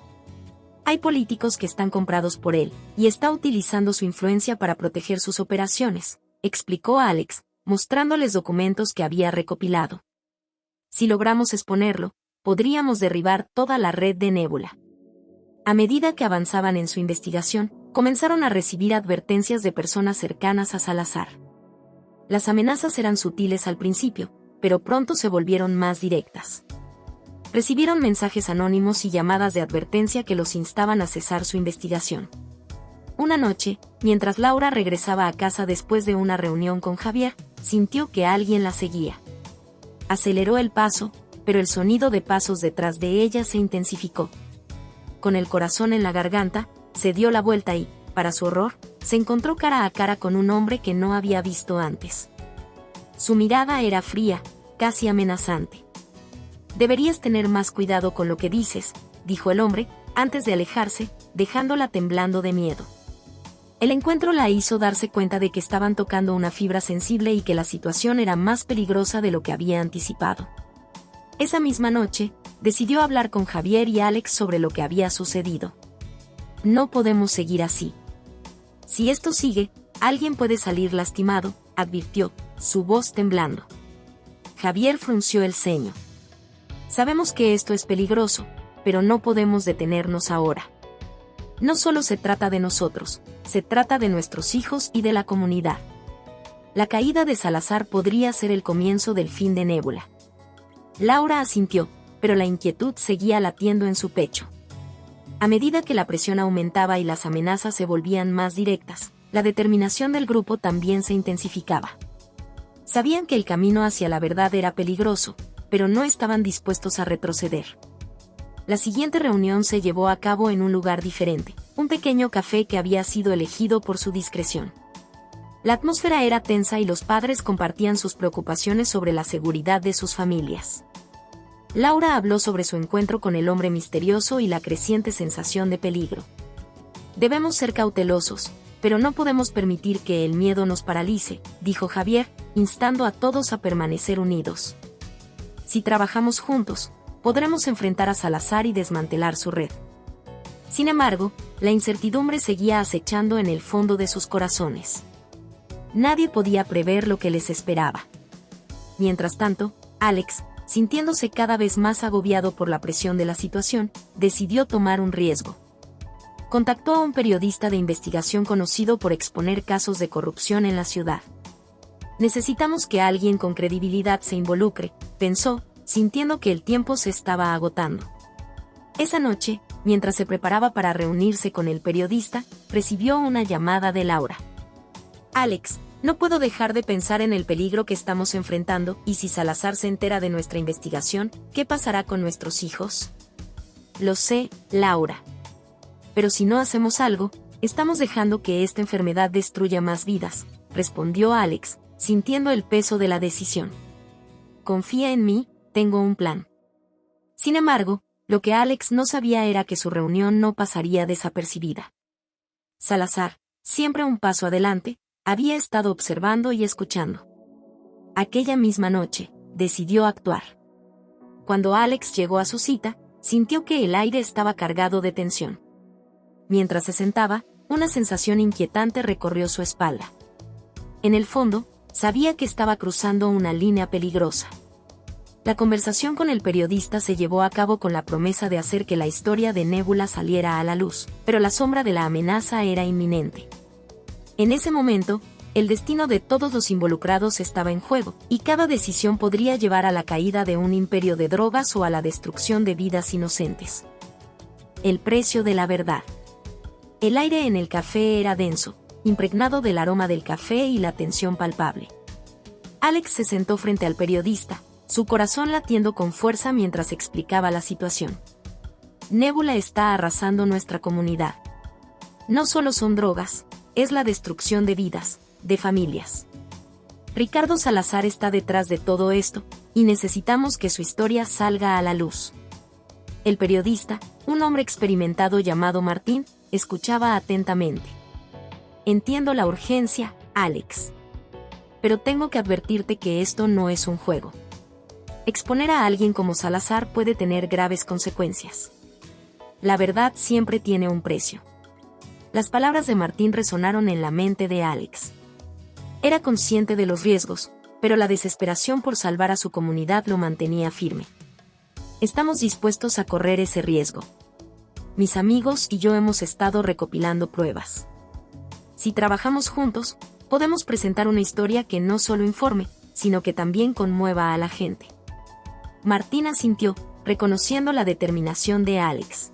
Hay políticos que están comprados por él, y está utilizando su influencia para proteger sus operaciones, explicó Alex, mostrándoles documentos que había recopilado. Si logramos exponerlo, podríamos derribar toda la red de Nebula. A medida que avanzaban en su investigación, comenzaron a recibir advertencias de personas cercanas a Salazar. Las amenazas eran sutiles al principio, pero pronto se volvieron más directas. Recibieron mensajes anónimos y llamadas de advertencia que los instaban a cesar su investigación. Una noche, mientras Laura regresaba a casa después de una reunión con Javier, sintió que alguien la seguía. Aceleró el paso, pero el sonido de pasos detrás de ella se intensificó. Con el corazón en la garganta, se dio la vuelta y, para su horror, se encontró cara a cara con un hombre que no había visto antes. Su mirada era fría, casi amenazante. Deberías tener más cuidado con lo que dices, dijo el hombre, antes de alejarse, dejándola temblando de miedo. El encuentro la hizo darse cuenta de que estaban tocando una fibra sensible y que la situación era más peligrosa de lo que había anticipado. Esa misma noche, decidió hablar con Javier y Alex sobre lo que había sucedido. No podemos seguir así. Si esto sigue, alguien puede salir lastimado, advirtió, su voz temblando. Javier frunció el ceño. Sabemos que esto es peligroso, pero no podemos detenernos ahora. No solo se trata de nosotros, se trata de nuestros hijos y de la comunidad. La caída de Salazar podría ser el comienzo del fin de Nebula. Laura asintió, pero la inquietud seguía latiendo en su pecho. A medida que la presión aumentaba y las amenazas se volvían más directas, la determinación del grupo también se intensificaba. Sabían que el camino hacia la verdad era peligroso, pero no estaban dispuestos a retroceder. La siguiente reunión se llevó a cabo en un lugar diferente, un pequeño café que había sido elegido por su discreción. La atmósfera era tensa y los padres compartían sus preocupaciones sobre la seguridad de sus familias. Laura habló sobre su encuentro con el hombre misterioso y la creciente sensación de peligro. Debemos ser cautelosos, pero no podemos permitir que el miedo nos paralice, dijo Javier, instando a todos a permanecer unidos. Si trabajamos juntos, podremos enfrentar a Salazar y desmantelar su red. Sin embargo, la incertidumbre seguía acechando en el fondo de sus corazones. Nadie podía prever lo que les esperaba. Mientras tanto, Alex, sintiéndose cada vez más agobiado por la presión de la situación, decidió tomar un riesgo. Contactó a un periodista de investigación conocido por exponer casos de corrupción en la ciudad. Necesitamos que alguien con credibilidad se involucre, pensó, sintiendo que el tiempo se estaba agotando. Esa noche, mientras se preparaba para reunirse con el periodista, recibió una llamada de Laura. Alex, no puedo dejar de pensar en el peligro que estamos enfrentando, y si Salazar se entera de nuestra investigación, ¿qué pasará con nuestros hijos? Lo sé, Laura. Pero si no hacemos algo, Estamos dejando que esta enfermedad destruya más vidas, respondió Alex, sintiendo el peso de la decisión. Confía en mí, tengo un plan. Sin embargo, lo que Alex no sabía era que su reunión no pasaría desapercibida. Salazar, siempre un paso adelante, había estado observando y escuchando. Aquella misma noche, decidió actuar. Cuando Alex llegó a su cita, sintió que el aire estaba cargado de tensión. Mientras se sentaba, una sensación inquietante recorrió su espalda. En el fondo, sabía que estaba cruzando una línea peligrosa. La conversación con el periodista se llevó a cabo con la promesa de hacer que la historia de Nebula saliera a la luz, pero la sombra de la amenaza era inminente. En ese momento, el destino de todos los involucrados estaba en juego, y cada decisión podría llevar a la caída de un imperio de drogas o a la destrucción de vidas inocentes. El precio de la verdad. El aire en el café era denso, impregnado del aroma del café y la tensión palpable. Alex se sentó frente al periodista, su corazón latiendo con fuerza mientras explicaba la situación. Nebula está arrasando nuestra comunidad. No solo son drogas, es la destrucción de vidas, de familias. Ricardo Salazar está detrás de todo esto, y necesitamos que su historia salga a la luz. El periodista, un hombre experimentado llamado Martín, escuchaba atentamente. Entiendo la urgencia, Alex. Pero tengo que advertirte que esto no es un juego. Exponer a alguien como Salazar puede tener graves consecuencias. La verdad siempre tiene un precio. Las palabras de Martín resonaron en la mente de Alex. Era consciente de los riesgos, pero la desesperación por salvar a su comunidad lo mantenía firme. Estamos dispuestos a correr ese riesgo. Mis amigos y yo hemos estado recopilando pruebas. Si trabajamos juntos, podemos presentar una historia que no solo informe, sino que también conmueva a la gente. Martín asintió, reconociendo la determinación de Alex.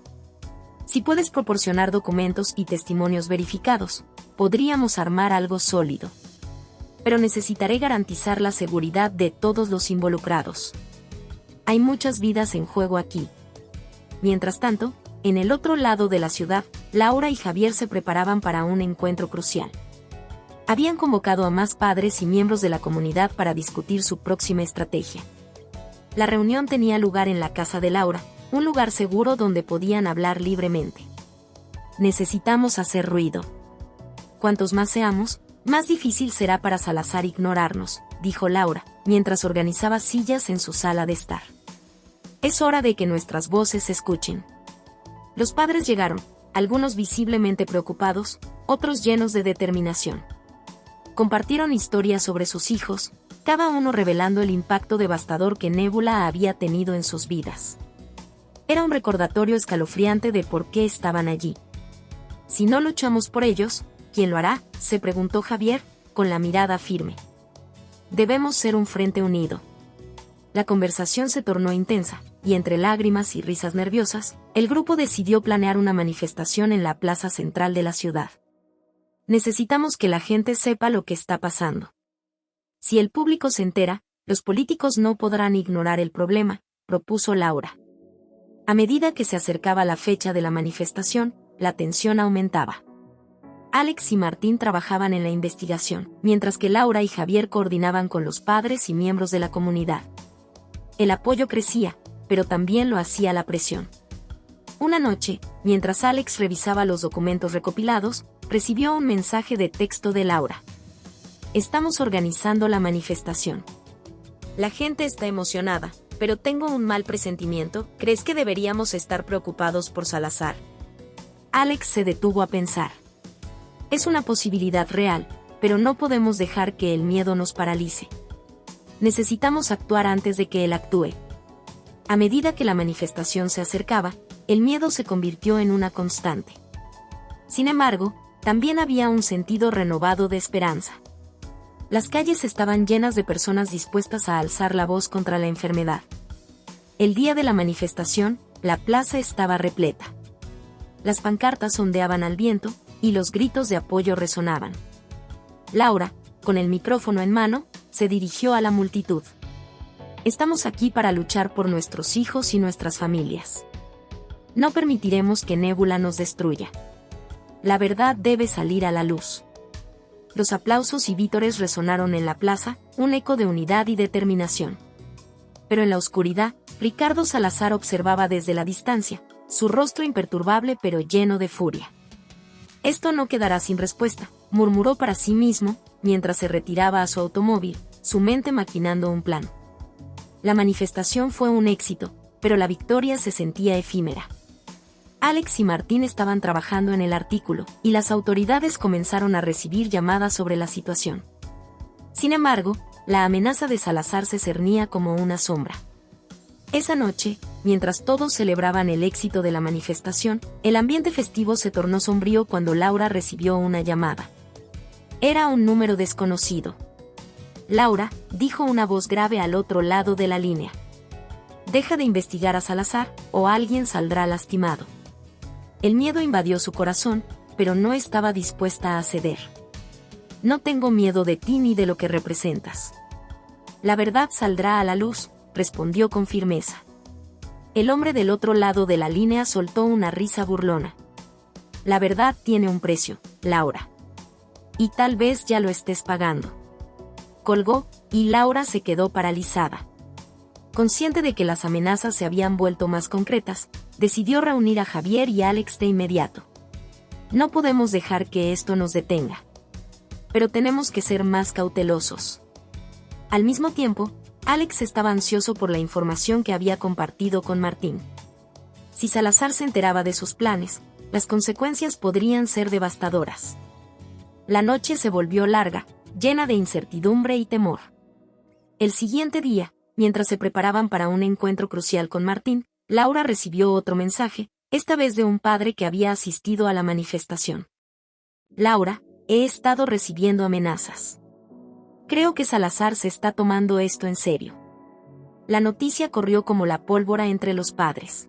Si puedes proporcionar documentos y testimonios verificados, podríamos armar algo sólido. Pero necesitaré garantizar la seguridad de todos los involucrados. Hay muchas vidas en juego aquí. Mientras tanto, en el otro lado de la ciudad, Laura y Javier se preparaban para un encuentro crucial. Habían convocado a más padres y miembros de la comunidad para discutir su próxima estrategia. La reunión tenía lugar en la casa de Laura, un lugar seguro donde podían hablar libremente. Necesitamos hacer ruido. Cuantos más seamos, más difícil será para Salazar ignorarnos, dijo Laura, mientras organizaba sillas en su sala de estar. Es hora de que nuestras voces se escuchen. Los padres llegaron, algunos visiblemente preocupados, otros llenos de determinación. Compartieron historias sobre sus hijos, cada uno revelando el impacto devastador que Nebula había tenido en sus vidas. Era un recordatorio escalofriante de por qué estaban allí. Si no luchamos por ellos, ¿quién lo hará?, se preguntó Javier, con la mirada firme. Debemos ser un frente unido. La conversación se tornó intensa, y entre lágrimas y risas nerviosas, el grupo decidió planear una manifestación en la plaza central de la ciudad. Necesitamos que la gente sepa lo que está pasando. Si el público se entera, los políticos no podrán ignorar el problema, propuso Laura. A medida que se acercaba la fecha de la manifestación, la tensión aumentaba. Alex y Martín trabajaban en la investigación, mientras que Laura y Javier coordinaban con los padres y miembros de la comunidad. El apoyo crecía, pero también lo hacía la presión. Una noche, mientras Alex revisaba los documentos recopilados, recibió un mensaje de texto de Laura. Estamos organizando la manifestación. La gente está emocionada, pero tengo un mal presentimiento. ¿Crees que deberíamos estar preocupados por Salazar? Alex se detuvo a pensar. Es una posibilidad real, pero no podemos dejar que el miedo nos paralice. Necesitamos actuar antes de que él actúe. A medida que la manifestación se acercaba, el miedo se convirtió en una constante. Sin embargo, también había un sentido renovado de esperanza. Las calles estaban llenas de personas dispuestas a alzar la voz contra la enfermedad. El día de la manifestación, la plaza estaba repleta. Las pancartas ondeaban al viento, y los gritos de apoyo resonaban. Laura, con el micrófono en mano, se dirigió a la multitud. Estamos aquí para luchar por nuestros hijos y nuestras familias. No permitiremos que Nebula nos destruya. La verdad debe salir a la luz. Los aplausos y vítores resonaron en la plaza, un eco de unidad y determinación. Pero en la oscuridad, Ricardo Salazar observaba desde la distancia, su rostro imperturbable pero lleno de furia. «Esto no quedará sin respuesta», murmuró para sí mismo, mientras se retiraba a su automóvil, su mente maquinando un plan. La manifestación fue un éxito, pero la victoria se sentía efímera. Alex y Martín estaban trabajando en el artículo, y las autoridades comenzaron a recibir llamadas sobre la situación. Sin embargo, la amenaza de Salazar se cernía como una sombra. Esa noche, mientras todos celebraban el éxito de la manifestación, el ambiente festivo se tornó sombrío cuando Laura recibió una llamada. Era un número desconocido. «Laura», dijo una voz grave al otro lado de la línea. «Deja de investigar a Salazar, o alguien saldrá lastimado». El miedo invadió su corazón, pero no estaba dispuesta a ceder. «No tengo miedo de ti ni de lo que representas. La verdad saldrá a la luz», respondió con firmeza. El hombre del otro lado de la línea soltó una risa burlona. «La verdad tiene un precio, Laura. Y tal vez ya lo estés pagando». Colgó, y Laura se quedó paralizada. Consciente de que las amenazas se habían vuelto más concretas, decidió reunir a Javier y Alex de inmediato. «No podemos dejar que esto nos detenga. Pero tenemos que ser más cautelosos». Al mismo tiempo, Alex estaba ansioso por la información que había compartido con Martín. Si Salazar se enteraba de sus planes, las consecuencias podrían ser devastadoras. La noche se volvió larga, llena de incertidumbre y temor. El siguiente día, mientras se preparaban para un encuentro crucial con Martín, Laura recibió otro mensaje, esta vez de un padre que había asistido a la manifestación. «Laura, he estado recibiendo amenazas. Creo que Salazar se está tomando esto en serio». La noticia corrió como la pólvora entre los padres.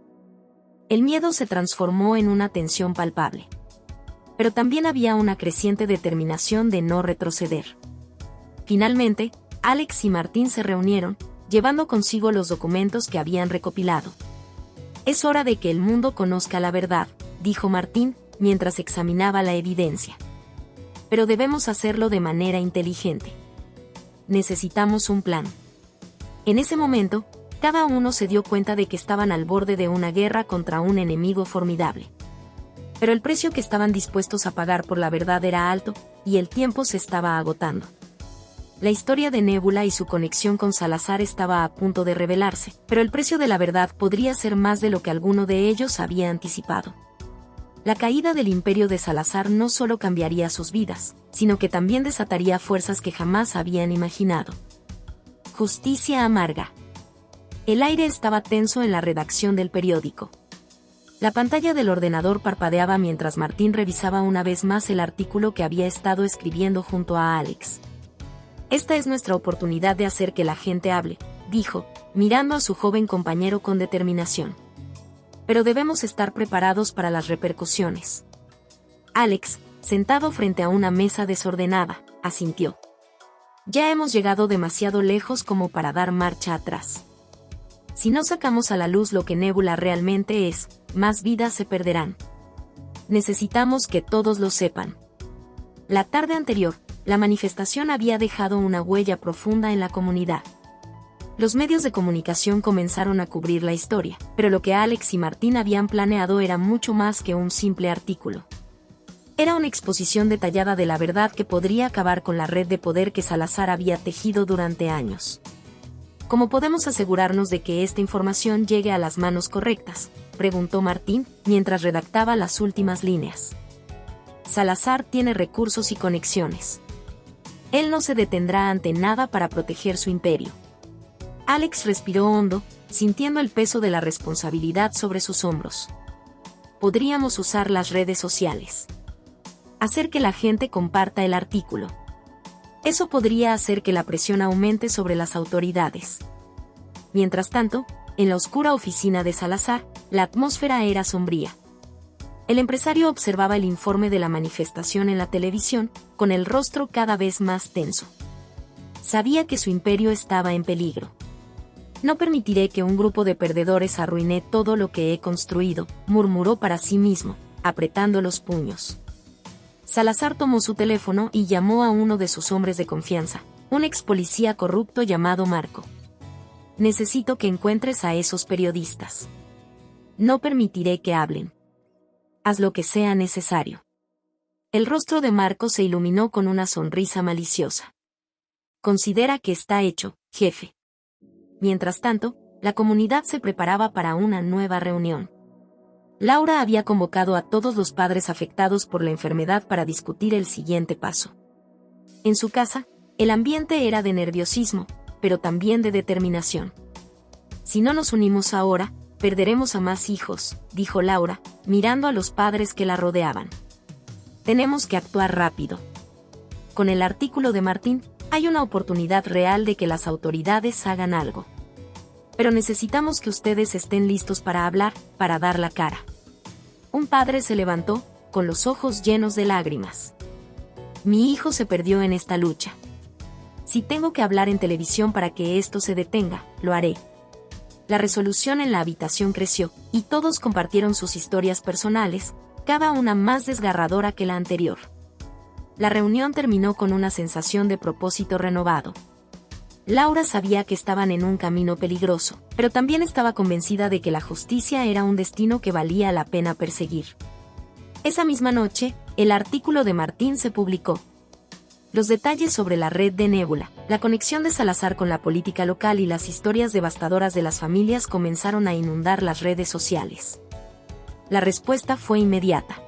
El miedo se transformó en una tensión palpable. Pero también había una creciente determinación de no retroceder. Finalmente, Alex y Martín se reunieron, llevando consigo los documentos que habían recopilado. «Es hora de que el mundo conozca la verdad», dijo Martín, mientras examinaba la evidencia. «Pero debemos hacerlo de manera inteligente. Necesitamos un plan». En ese momento, cada uno se dio cuenta de que estaban al borde de una guerra contra un enemigo formidable. Pero el precio que estaban dispuestos a pagar por la verdad era alto, y el tiempo se estaba agotando. La historia de Nébula y su conexión con Salazar estaba a punto de revelarse, pero el precio de la verdad podría ser más de lo que alguno de ellos había anticipado. La caída del imperio de Salazar no solo cambiaría sus vidas, sino que también desataría fuerzas que jamás habían imaginado. Justicia amarga. El aire estaba tenso en la redacción del periódico. La pantalla del ordenador parpadeaba mientras Martín revisaba una vez más el artículo que había estado escribiendo junto a Alex. «Esta es nuestra oportunidad de hacer que la gente hable», dijo, mirando a su joven compañero con determinación. «Pero debemos estar preparados para las repercusiones». Alex, sentado frente a una mesa desordenada, asintió. «Ya hemos llegado demasiado lejos como para dar marcha atrás. Si no sacamos a la luz lo que Nébula realmente es, más vidas se perderán. Necesitamos que todos lo sepan». La tarde anterior, la manifestación había dejado una huella profunda en la comunidad. Los medios de comunicación comenzaron a cubrir la historia, pero lo que Alex y Martín habían planeado era mucho más que un simple artículo. Era una exposición detallada de la verdad que podría acabar con la red de poder que Salazar había tejido durante años. «¿Cómo podemos asegurarnos de que esta información llegue a las manos correctas?», preguntó Martín, mientras redactaba las últimas líneas. «Salazar tiene recursos y conexiones. Él no se detendrá ante nada para proteger su imperio». Alex respiró hondo, sintiendo el peso de la responsabilidad sobre sus hombros. «Podríamos usar las redes sociales. Hacer que la gente comparta el artículo. Eso podría hacer que la presión aumente sobre las autoridades». Mientras tanto, en la oscura oficina de Salazar, la atmósfera era sombría. El empresario observaba el informe de la manifestación en la televisión, con el rostro cada vez más tenso. Sabía que su imperio estaba en peligro. «No permitiré que un grupo de perdedores arruine todo lo que he construido», murmuró para sí mismo, apretando los puños. Salazar tomó su teléfono y llamó a uno de sus hombres de confianza, un ex policía corrupto llamado Marco. Necesito que encuentres a esos periodistas. No permitiré que hablen. Haz lo que sea necesario. El rostro de Marco se iluminó con una sonrisa maliciosa. Considera que está hecho, jefe. Mientras tanto, la comunidad se preparaba para una nueva reunión. Laura había convocado a todos los padres afectados por la enfermedad para discutir el siguiente paso. En su casa, el ambiente era de nerviosismo, pero también de determinación. Si no nos unimos ahora, perderemos a más hijos, dijo Laura, mirando a los padres que la rodeaban. Tenemos que actuar rápido. Con el artículo de Martín, hay una oportunidad real de que las autoridades hagan algo. Pero necesitamos que ustedes estén listos para hablar, para dar la cara. Un padre se levantó, con los ojos llenos de lágrimas. Mi hijo se perdió en esta lucha. Si tengo que hablar en televisión para que esto se detenga, lo haré. La resolución en la habitación creció, y todos compartieron sus historias personales, cada una más desgarradora que la anterior. La reunión terminó con una sensación de propósito renovado. Laura sabía que estaban en un camino peligroso, pero también estaba convencida de que la justicia era un destino que valía la pena perseguir. Esa misma noche, el artículo de Martín se publicó. Los detalles sobre la red de Nébula, la conexión de Salazar con la política local y las historias devastadoras de las familias comenzaron a inundar las redes sociales. La respuesta fue inmediata.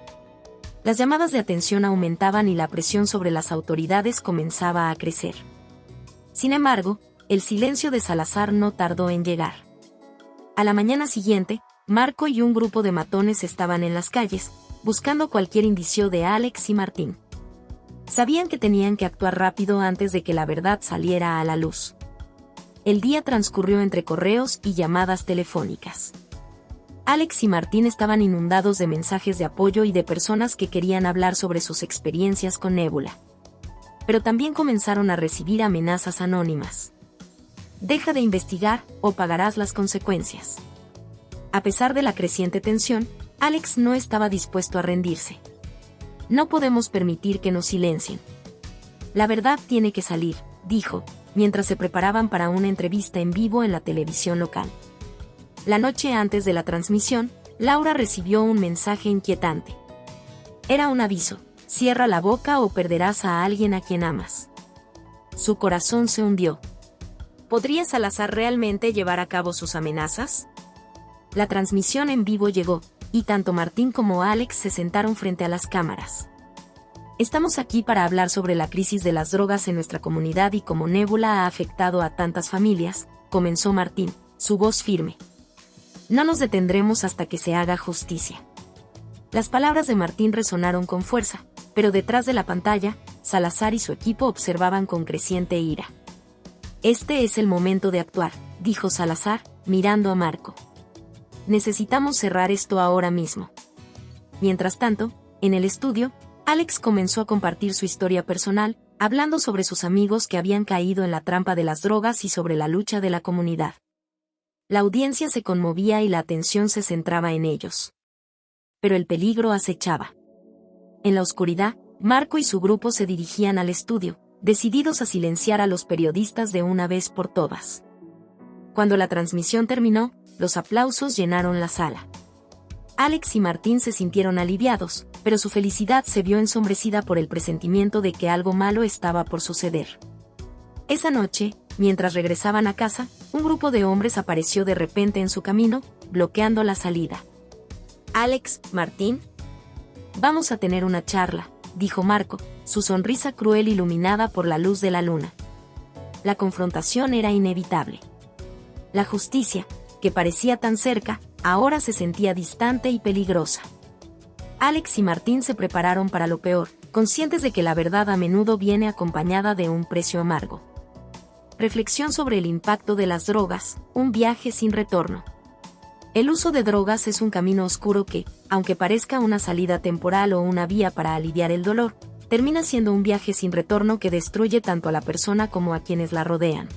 Las llamadas de atención aumentaban y la presión sobre las autoridades comenzaba a crecer. Sin embargo, el silencio de Salazar no tardó en llegar. A la mañana siguiente, Marco y un grupo de matones estaban en las calles, buscando cualquier indicio de Alex y Martín. Sabían que tenían que actuar rápido antes de que la verdad saliera a la luz. El día transcurrió entre correos y llamadas telefónicas. Alex y Martín estaban inundados de mensajes de apoyo y de personas que querían hablar sobre sus experiencias con Nébula. Pero también comenzaron a recibir amenazas anónimas. Deja de investigar o pagarás las consecuencias. A pesar de la creciente tensión, Alex no estaba dispuesto a rendirse. No podemos permitir que nos silencien. La verdad tiene que salir, dijo, mientras se preparaban para una entrevista en vivo en la televisión local. La noche antes de la transmisión, Laura recibió un mensaje inquietante. Era un aviso: cierra la boca o perderás a alguien a quien amas. Su corazón se hundió. ¿Podría Salazar realmente llevar a cabo sus amenazas? La transmisión en vivo llegó, y tanto Martín como Alex se sentaron frente a las cámaras. Estamos aquí para hablar sobre la crisis de las drogas en nuestra comunidad y cómo Nébula ha afectado a tantas familias, comenzó Martín, su voz firme. No nos detendremos hasta que se haga justicia. Las palabras de Martín resonaron con fuerza, pero detrás de la pantalla, Salazar y su equipo observaban con creciente ira. Este es el momento de actuar, dijo Salazar, mirando a Marco. Necesitamos cerrar esto ahora mismo. Mientras tanto, en el estudio, Alex comenzó a compartir su historia personal, hablando sobre sus amigos que habían caído en la trampa de las drogas y sobre la lucha de la comunidad. La audiencia se conmovía y la atención se centraba en ellos. Pero el peligro acechaba. En la oscuridad, Marco y su grupo se dirigían al estudio, decididos a silenciar a los periodistas de una vez por todas. Cuando la transmisión terminó, los aplausos llenaron la sala. Alex y Martín se sintieron aliviados, pero su felicidad se vio ensombrecida por el presentimiento de que algo malo estaba por suceder. Esa noche, mientras regresaban a casa, un grupo de hombres apareció de repente en su camino, bloqueando la salida. Alex, Martín, vamos a tener una charla, dijo Marco, su sonrisa cruel iluminada por la luz de la luna. La confrontación era inevitable. La justicia, que parecía tan cerca, ahora se sentía distante y peligrosa. Alex y Martín se prepararon para lo peor, conscientes de que la verdad a menudo viene acompañada de un precio amargo. Reflexión sobre el impacto de las drogas, un viaje sin retorno. El uso de drogas es un camino oscuro que, aunque parezca una salida temporal o una vía para aliviar el dolor, termina siendo un viaje sin retorno que destruye tanto a la persona como a quienes la rodean.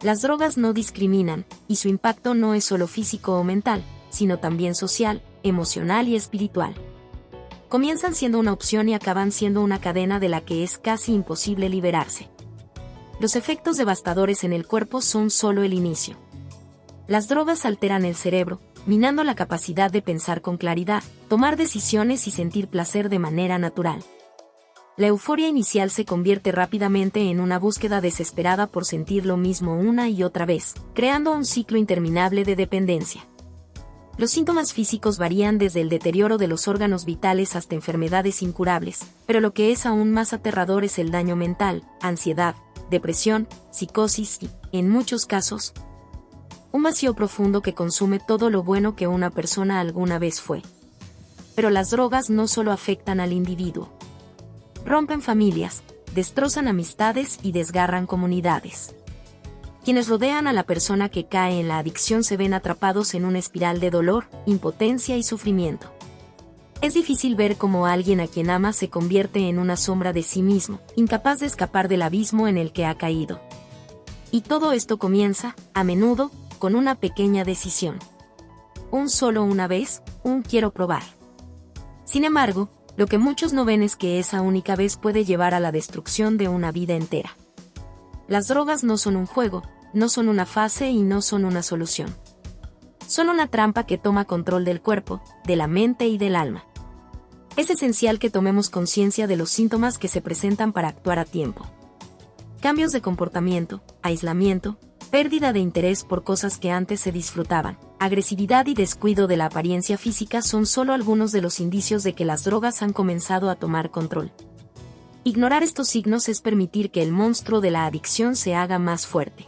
Las drogas no discriminan, y su impacto no es solo físico o mental, sino también social, emocional y espiritual. Comienzan siendo una opción y acaban siendo una cadena de la que es casi imposible liberarse. Los efectos devastadores en el cuerpo son solo el inicio. Las drogas alteran el cerebro, minando la capacidad de pensar con claridad, tomar decisiones y sentir placer de manera natural. La euforia inicial se convierte rápidamente en una búsqueda desesperada por sentir lo mismo una y otra vez, creando un ciclo interminable de dependencia. Los síntomas físicos varían desde el deterioro de los órganos vitales hasta enfermedades incurables, pero lo que es aún más aterrador es el daño mental, ansiedad, depresión, psicosis y, en muchos casos, un vacío profundo que consume todo lo bueno que una persona alguna vez fue. Pero las drogas no solo afectan al individuo. Rompen familias, destrozan amistades y desgarran comunidades. Quienes rodean a la persona que cae en la adicción se ven atrapados en una espiral de dolor, impotencia y sufrimiento. Es difícil ver cómo alguien a quien ama se convierte en una sombra de sí mismo, incapaz de escapar del abismo en el que ha caído. Y todo esto comienza, a menudo, con una pequeña decisión. Una vez, quiero probar. Sin embargo, lo que muchos no ven es que esa única vez puede llevar a la destrucción de una vida entera. Las drogas no son un juego, no son una fase y no son una solución. Son una trampa que toma control del cuerpo, de la mente y del alma. Es esencial que tomemos conciencia de los síntomas que se presentan para actuar a tiempo. Cambios de comportamiento, aislamiento, pérdida de interés por cosas que antes se disfrutaban, agresividad y descuido de la apariencia física son solo algunos de los indicios de que las drogas han comenzado a tomar control. Ignorar estos signos es permitir que el monstruo de la adicción se haga más fuerte.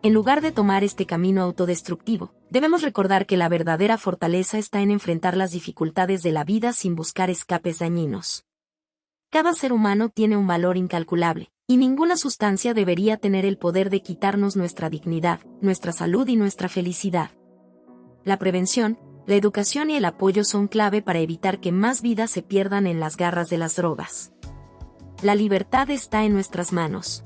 En lugar de tomar este camino autodestructivo, debemos recordar que la verdadera fortaleza está en enfrentar las dificultades de la vida sin buscar escapes dañinos. Cada ser humano tiene un valor incalculable, y ninguna sustancia debería tener el poder de quitarnos nuestra dignidad, nuestra salud y nuestra felicidad. La prevención, la educación y el apoyo son clave para evitar que más vidas se pierdan en las garras de las drogas. La libertad está en nuestras manos.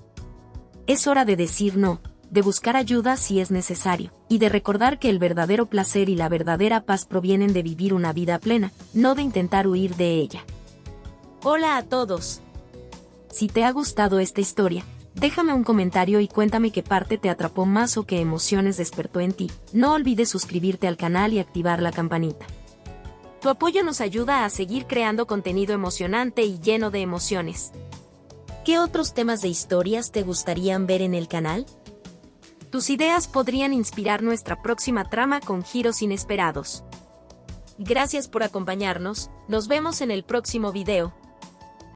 Es hora de decir no, de buscar ayuda si es necesario, y de recordar que el verdadero placer y la verdadera paz provienen de vivir una vida plena, no de intentar huir de ella. Hola a todos. Si te ha gustado esta historia, déjame un comentario y cuéntame qué parte te atrapó más o qué emociones despertó en ti. No olvides suscribirte al canal y activar la campanita. Tu apoyo nos ayuda a seguir creando contenido emocionante y lleno de emociones. ¿Qué otros temas de historias te gustarían ver en el canal? Tus ideas podrían inspirar nuestra próxima trama con giros inesperados. Gracias por acompañarnos, nos vemos en el próximo video.